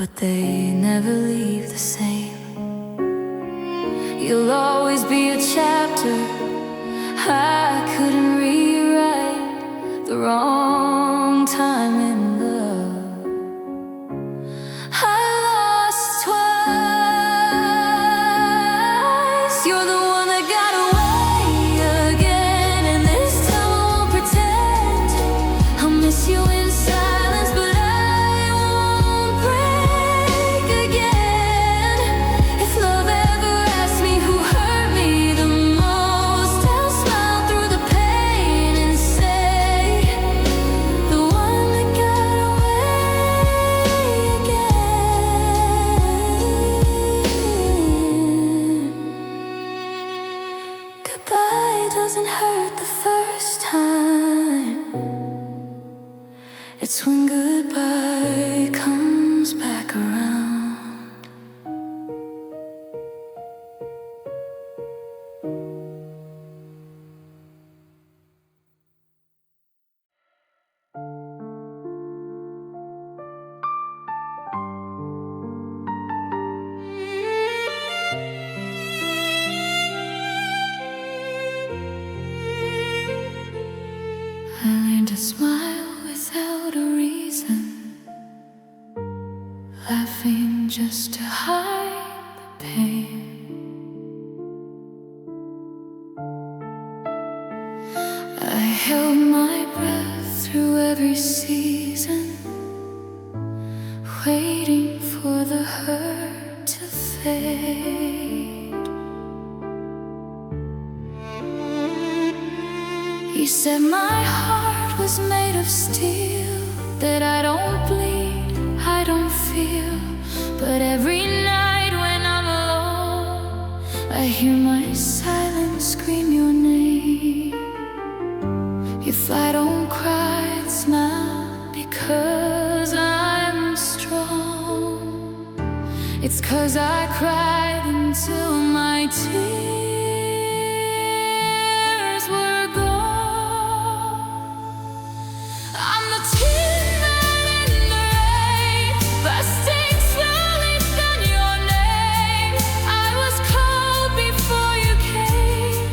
but they never leave the same. You'll always be a chapter I couldn't rewrite. The wrong time in love I lost twice. You're the one that got away again, and this time I won't pretend. I'll miss you in silence, but I won't break again. If love ever asked me who hurt me the most, I'll smile through the pain and say, the one that got away again. Goodbye doesn't hurt the first time. It's when goodbye comes back around. I learned to smile without a reason, laughing just to hide the pain. I held my breath through every season, waiting for the hurt to fade. He said my heart was made of steel, that I don't bleed, I don't feel. But every night when I'm alone, I hear my silence scream your name. If I don't cry, it's not because I'm strong. It's 'cause I cried until my tears were gone. I'm the tin man in the rain, busting slowly from your name. I was cold before you came,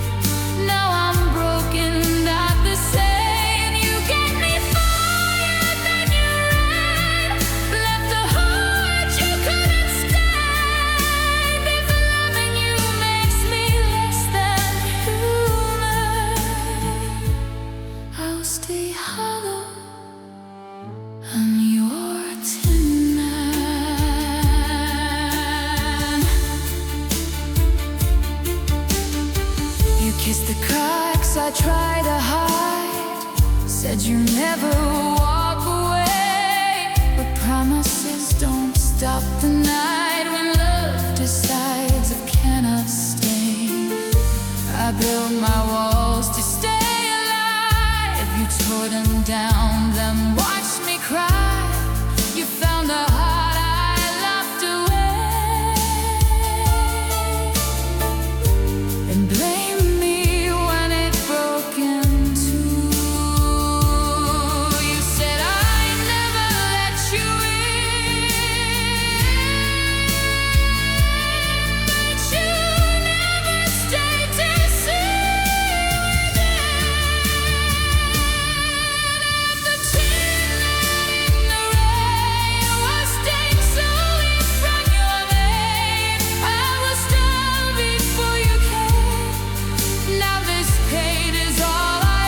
now I'm broken, not the same. You gave me fire, then you ran, left the heart you couldn't stand. If loving you makes me less than human, I'll stay hollow on your tin man. You kissed the cracks I try to hide, said you never walk away. But promises don't stop the night when love decides it cannot stay. I built my walls to stay alive. You tore them down, then watched me cry. You found the heart I locked away, and blamed me when it broke in two. You said I never let you in, but you never stayed to see within. The tin man in the rain was stained slowly from your name. I was done before you came, now this pain is all I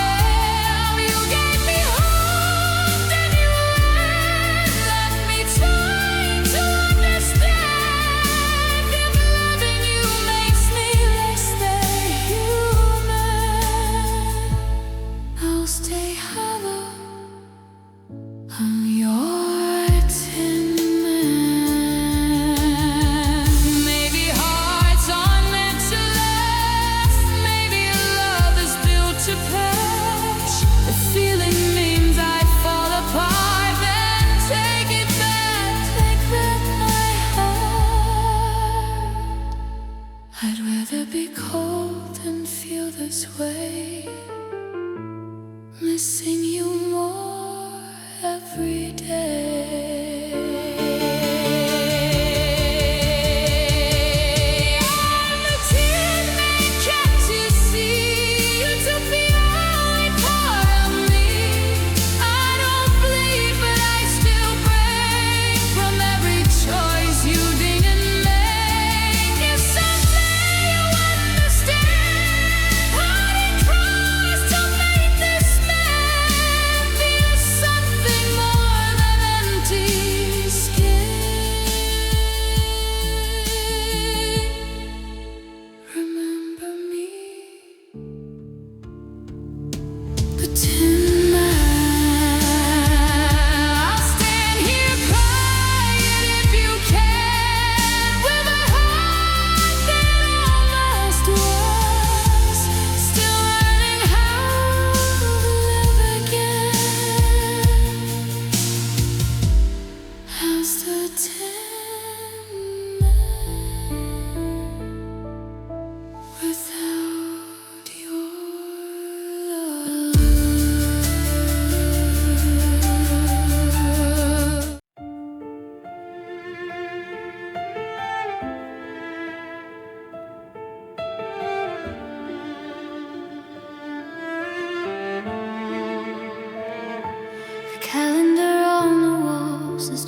am. You gave me hope, then you ran, left me trying to understand. If loving you makes me less than human, I'll stay hollow on your tin man. Maybe hearts aren't meant to last, maybe love is built to perish. The feeling means I fall apart, then take it back my heart. I'd rather be cold than feel this way, missing you more every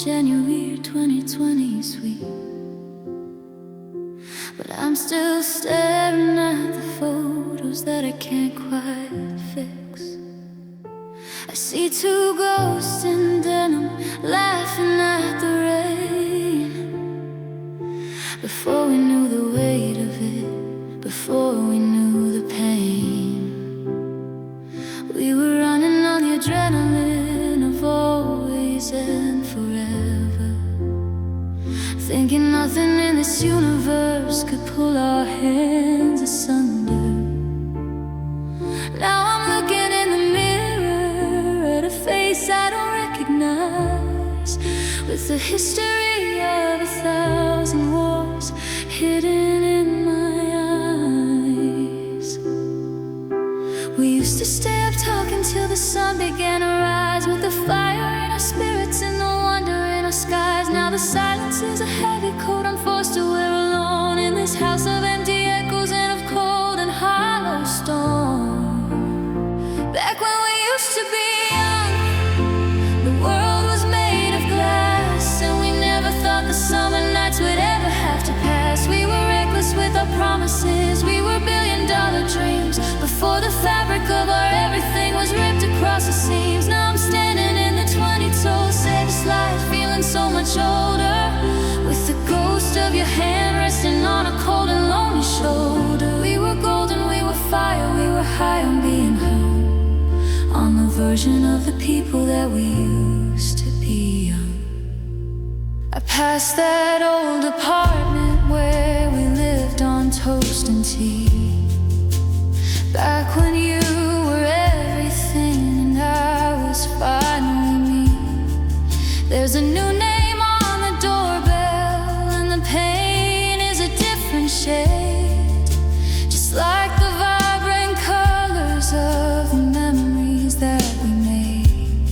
January 2020, sweet. But I'm still staring at the photos that I can't quite fix. I see two ghosts in denim laughing at the rain. Before we knew the weight of it, before we knew the pain, we were running on the adrenaline of always and forever, thinking nothing in this universe could pull our hands asunder. Now I'm looking in the mirror at a face I don't recognize, with the history of 1,000 wars hidden in my eyes. We used to stay up talking till the sun began to rise, with the fire in our spirits and the wonder in our skies. Now the silence is a heavy coat I'm forced to wear alone in this house of empty echoes and of cold and hollow stone. Back when we used to be young, the world was made of glass, and we never thought the summer nights would ever have to pass. We were reckless with our promises, we were billion-dollar dreams, before the fabric of our everything was ripped across the seams. Now I'm standing in the 20-toe saved life, feeling so much older, with the ghost of your hand resting on a cold and lonely shoulder. We were golden, we were fire, we were high on being hung, on the version of the people that we used to be young. I passed that old apartment where we lived on toast and tea, back when you were everything and I was finally me. There's a new name on the doorbell, and the pain is a different shade, just like the vibrant colors of the memories that we made.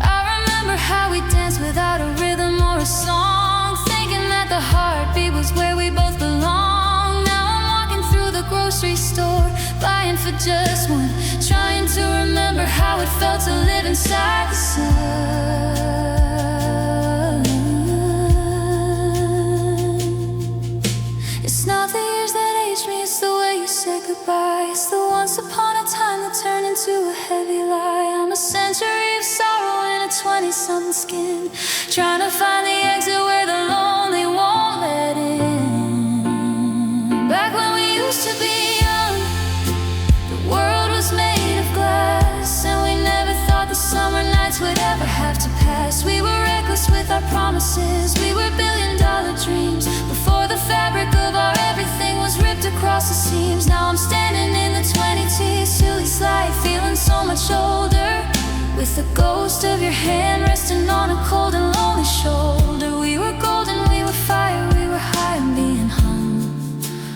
I remember how we danced without a rhythm or a song, thinking that the heartbeat was where we both belong. Now I'm walking through the grocery store, buying for just one, trying to remember how it felt to live inside the sun. It's not the years that aged me, it's the way you said goodbye. It's the once upon a time that turned into a heavy lie. I'm a century of sorrow in a 20-something skin, trying to find the exit where the lonely won't let in. Back when we used to be young, the world was made of glass, and we never thought the summer nights would ever have to pass. We were reckless with our promises, we were billion-dollar dreams, before the fabric of our everything was ripped across the seams. Now I'm standing in the 20T, silly slide, feeling so much older, with the ghost of your hand resting on a cold and lonely shoulder. We were golden, we were fire, we were high and being hung,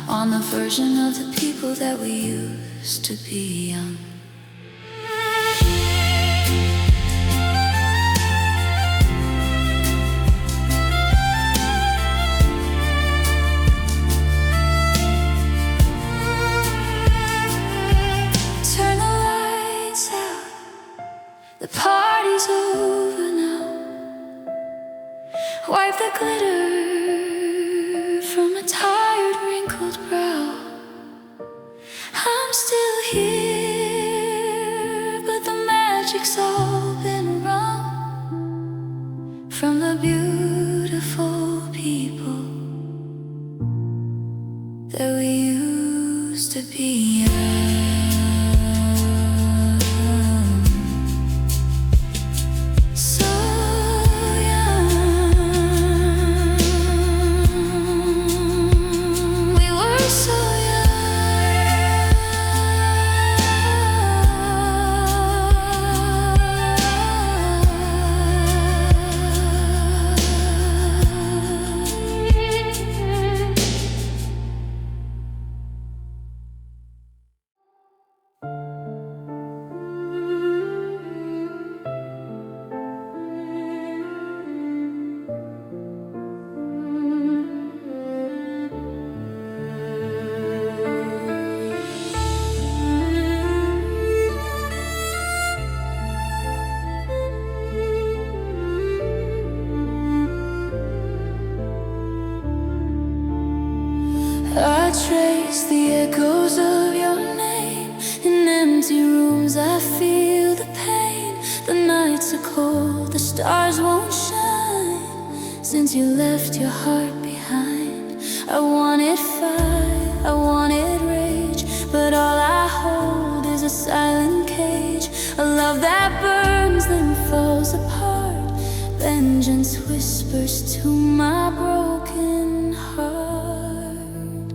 on the version of the people that we used to be young. Turn the lights out, the party's over now. Wipe the glitter from a tired, wrinkled brow. I'm still here, but the magic's all been wrung from the beautiful people that we used to be young. So young, we were so young. are cold, the stars won't shine since you left your heart behind. I wanted fire, I wanted rage, but all I hold is a silent cage. A love that burns then falls apart. Vengeance whispers to my broken heart.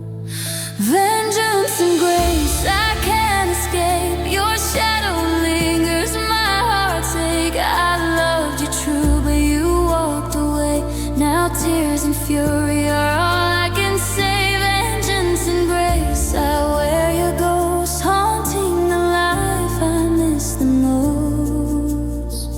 Vengeance and grace, I can't escape. Your shadow lingers, my heart's ache. I loved you true, but you walked away. Now tears and fury are all I can say. Vengeance and grace, I wear your ghost, haunting the life I miss the most.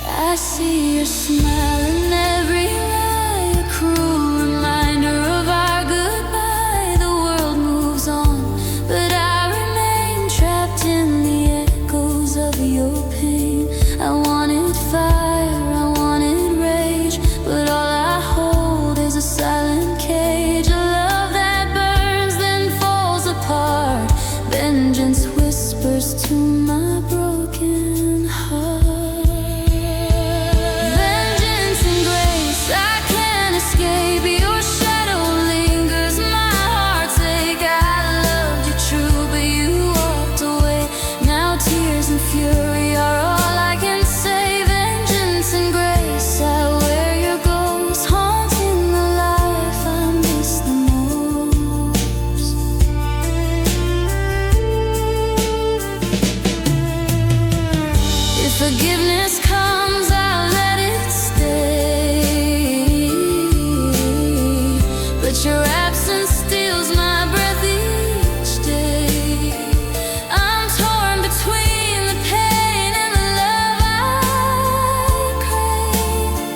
I see your smile in every lie, a cruel reminder of our goodbye. The world moves on, but I remain trapped in the echoes of your pain. I wanted fire, I wanted rage, but all I hold is a silent cage. A love that burns then falls apart. Vengeance whispers to my broken heart. Vengeance and grace, I can't escape. Your shadow lingers, my heart's ache. I loved you true, but you walked away. Now tears and fury are all I can say. Vengeance and grace, I wear your ghost, haunting the life I miss the most. If forgiveness comes, I'll let it stay, but your absence steals my breath each day. I'm torn between the pain and the love I crave,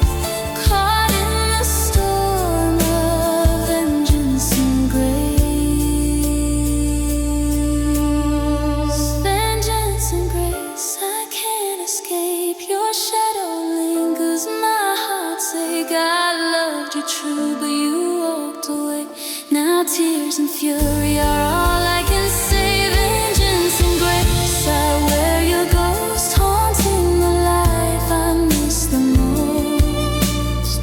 caught in the storm of vengeance and grace. Vengeance and grace, I can't escape. Your shadow lingers, my heart's ache. I loved you true, but you walked away. Now tears and fury are all I can say. Vengeance and grace, I wear your ghost, haunting the life I miss the most.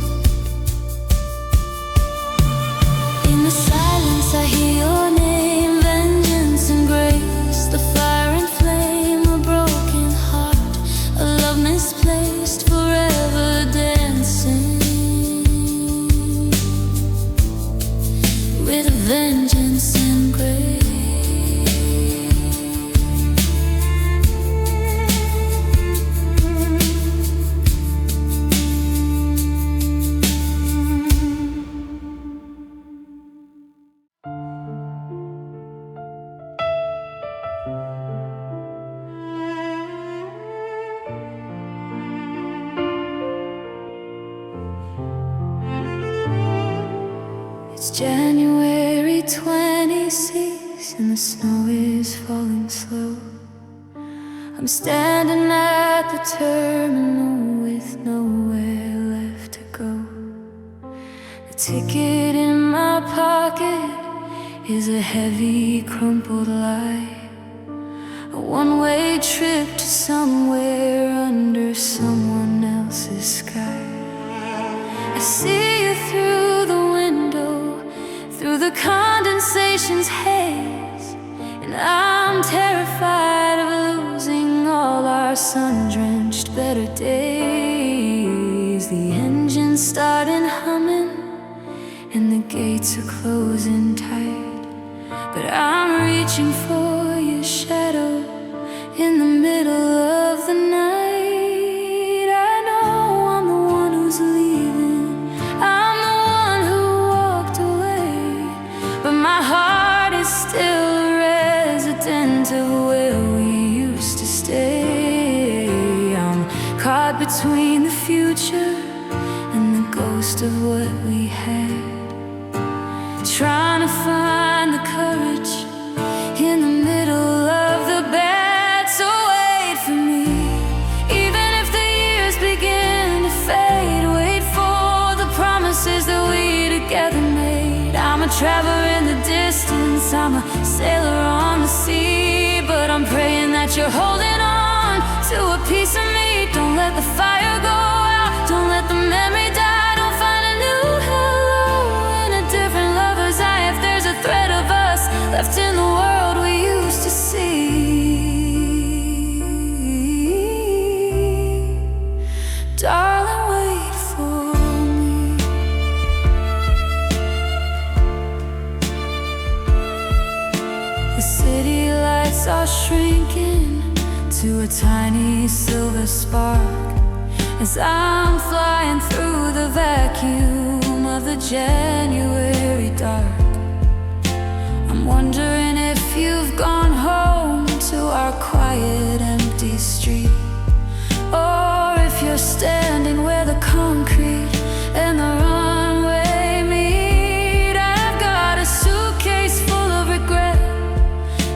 In the silence I hear your name. Vengeance and grace, the fire and flame, a broken heart, a love misplaced, forever dancing with vengeance and grace. It's January 26th and the snow is falling slow. I'm standing at the terminal with nowhere left to go. The ticket in my pocket is a heavy crumpled lie, a one-way trip to somewhere under someone else's sky. I see you through the window, through the condensation's haze, and I'm terrified of losing all our sun-drenched better days. The engine's starting humming and the gates are closing tight, but I'm reaching for your shadow in the middle of the night. I know I'm the one who's leaving, I'm the one who walked away, but my heart is still a resident of where we used to stay. I'm caught between the future and the ghost of what we had, trying to find the courage in the middle of the bad. So wait for me, even if the years begin to fade. Wait for the promises that we together made. I'm a traveler in the distance, I'm a sailor on the sea, but I'm praying that you're you're holding on to a piece of me. Don't let the fire go out, don't let the memory die. Don't find a new hello in a different lover's eye. If there's a thread of us left in the world we used to see, darling, wait for me. The city lights are shrinking to a tiny silver spark as I'm flying through the vacuum of the January dark. I'm wondering if you've gone home to our quiet, empty street, or if you're standing where the concrete and the runway meet. I've got a suitcase full of regret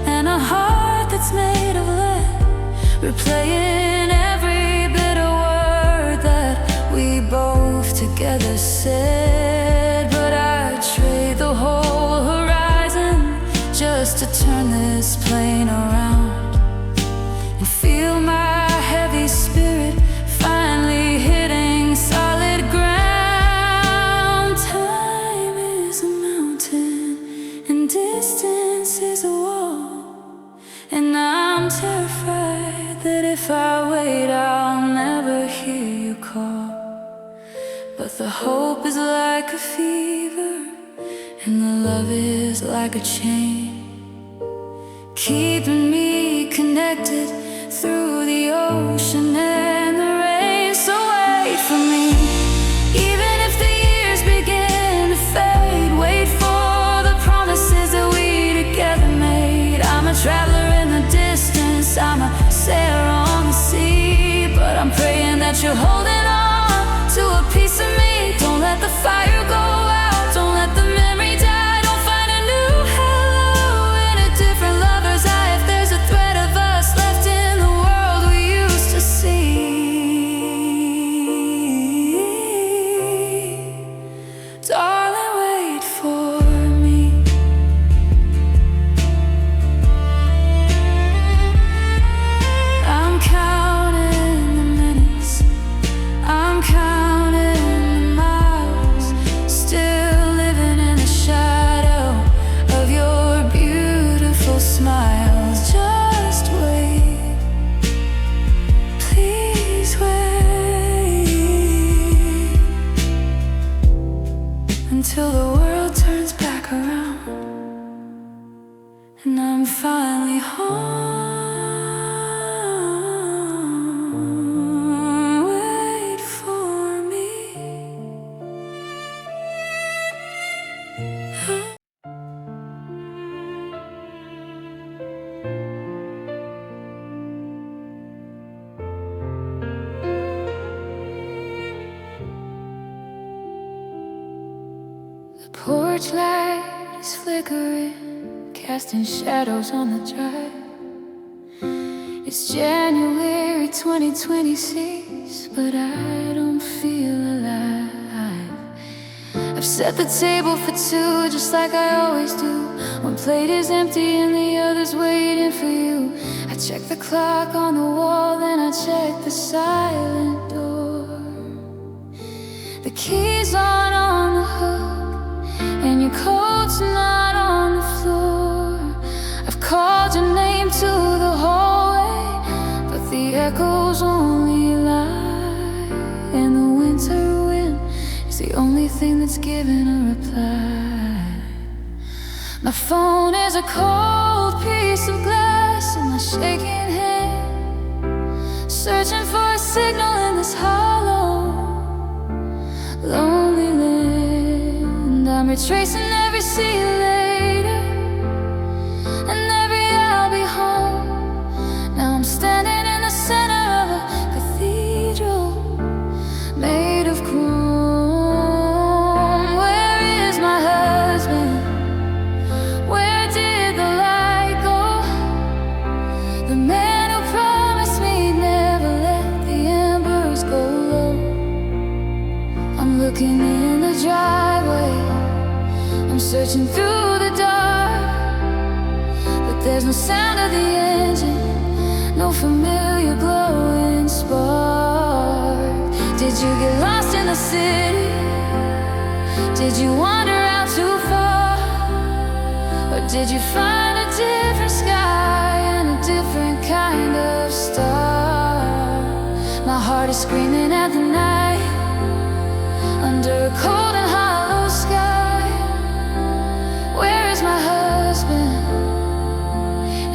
and a heart that's made of lead, replaying every bitter word that we both together said. But I'd trade the whole horizon just to turn this plane around and feel my heavy spirit finally hitting solid ground. Time is a mountain and distance is a wall, and I'm terrified that if I wait I'll never hear you call. But the hope is like a fever and the love is like a chain, keeping me connected through the ocean and the rain. So wait for me, even if the years begin to fade. Wait for the promises that we together made. I'm a traveler in the distance, I'm a sailor on the sea, but I'm praying that you're holding on to a piece of me. Don't let the fire go out, don't let the memory die. Don't find a new hello in a different lover's eye. If there's a thread of us left in the world we used to see, darling, wait for me. I'm counting the minutes, I'm counting the miles, still living in the shadow of your beautiful smiles. Just wait, please wait, until the world turns back around and I'm finally home. Wait for me. The porch light is flickering, casting shadows on the drive. It's January 2026, but I don't feel alive. I've set the table for two, just like I always do. One plate is empty and the other's waiting for you. I check the clock on the wall, then I check the silent door. The key's aren't on the hook, and your coat's not on the floor. I've called your name to the hallway, but the echoes only lie, and the winter wind is the only thing that's giving a reply. My phone is a cold piece of glass in my shaking hand, searching for a signal in this hollow, lonely land. I'm retracing every see you later and every I'll be home. Now I'm standing in the center of a cathedral made of chrome. Where is my husband? Where did the light go? The man who promised me he'd never let the embers go low. I'm looking in the driveway, I'm searching through the dark, but there's no sound of the engine, no familiar glowing spark. Did you get lost in the city? Did you wander out too far? Or did you find a different sky and a different kind of star? My heart is screaming at the night under a cold and hollow sky. Where is my husband?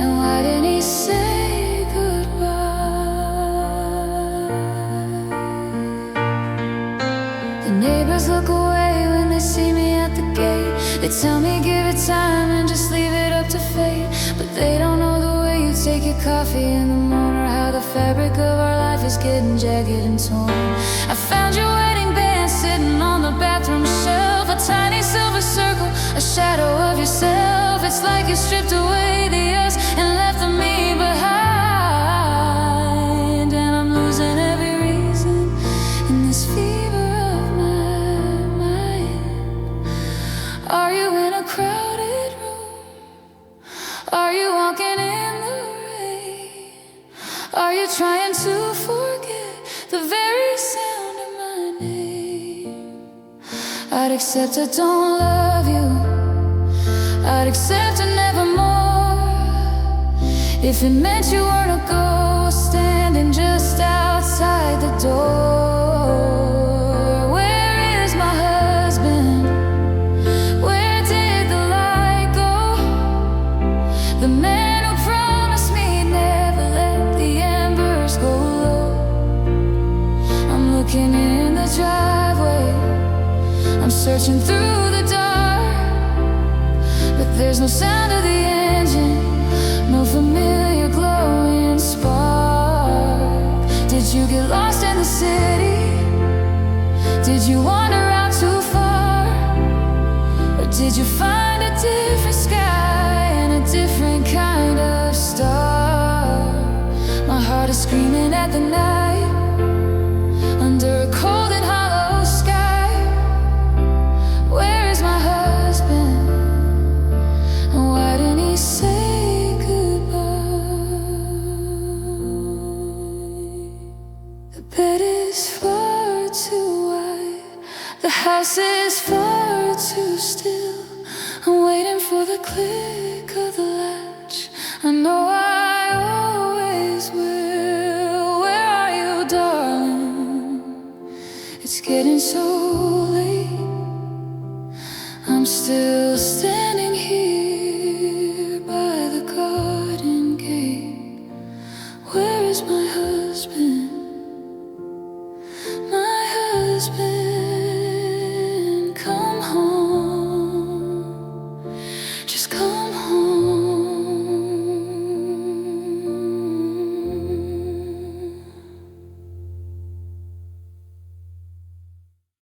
And why didn't he say goodbye? The neighbors look away when they see me at the gate. They tell me give it time and just leave it up to fate. But they don't know the way you take your coffee in the morning, or how the fabric of our life is getting jagged and torn. I found your wedding band sitting on the bathroom shelf, a tiny silver circle, a shadow of yourself. It's like you stripped away the us and left me behind. And I'm losing every reason in this fever of my mind. Are you in a crowded room? Are you walking in the rain? Are you trying to forget the very sound of my name? I'd accept I don't love you, I'd accept a nevermore, if it meant you weren't a ghost standing just outside the door. Where is my husband? Where did the light go? The man who promised me he'd never let the embers go low. I'm looking in the driveway, I'm searching through the dark, but there's no sound of the engine, no familiar glowing spark. Did you get lost in the city? Did you wander out too far? Or did you find a different sky and a different kind of star? My heart is screaming at the night under a cold and hollow sky. Where is my husband? And why didn't he say goodbye? The bed is far too wide, the house is far too still. I'm waiting for the click of the latch. I know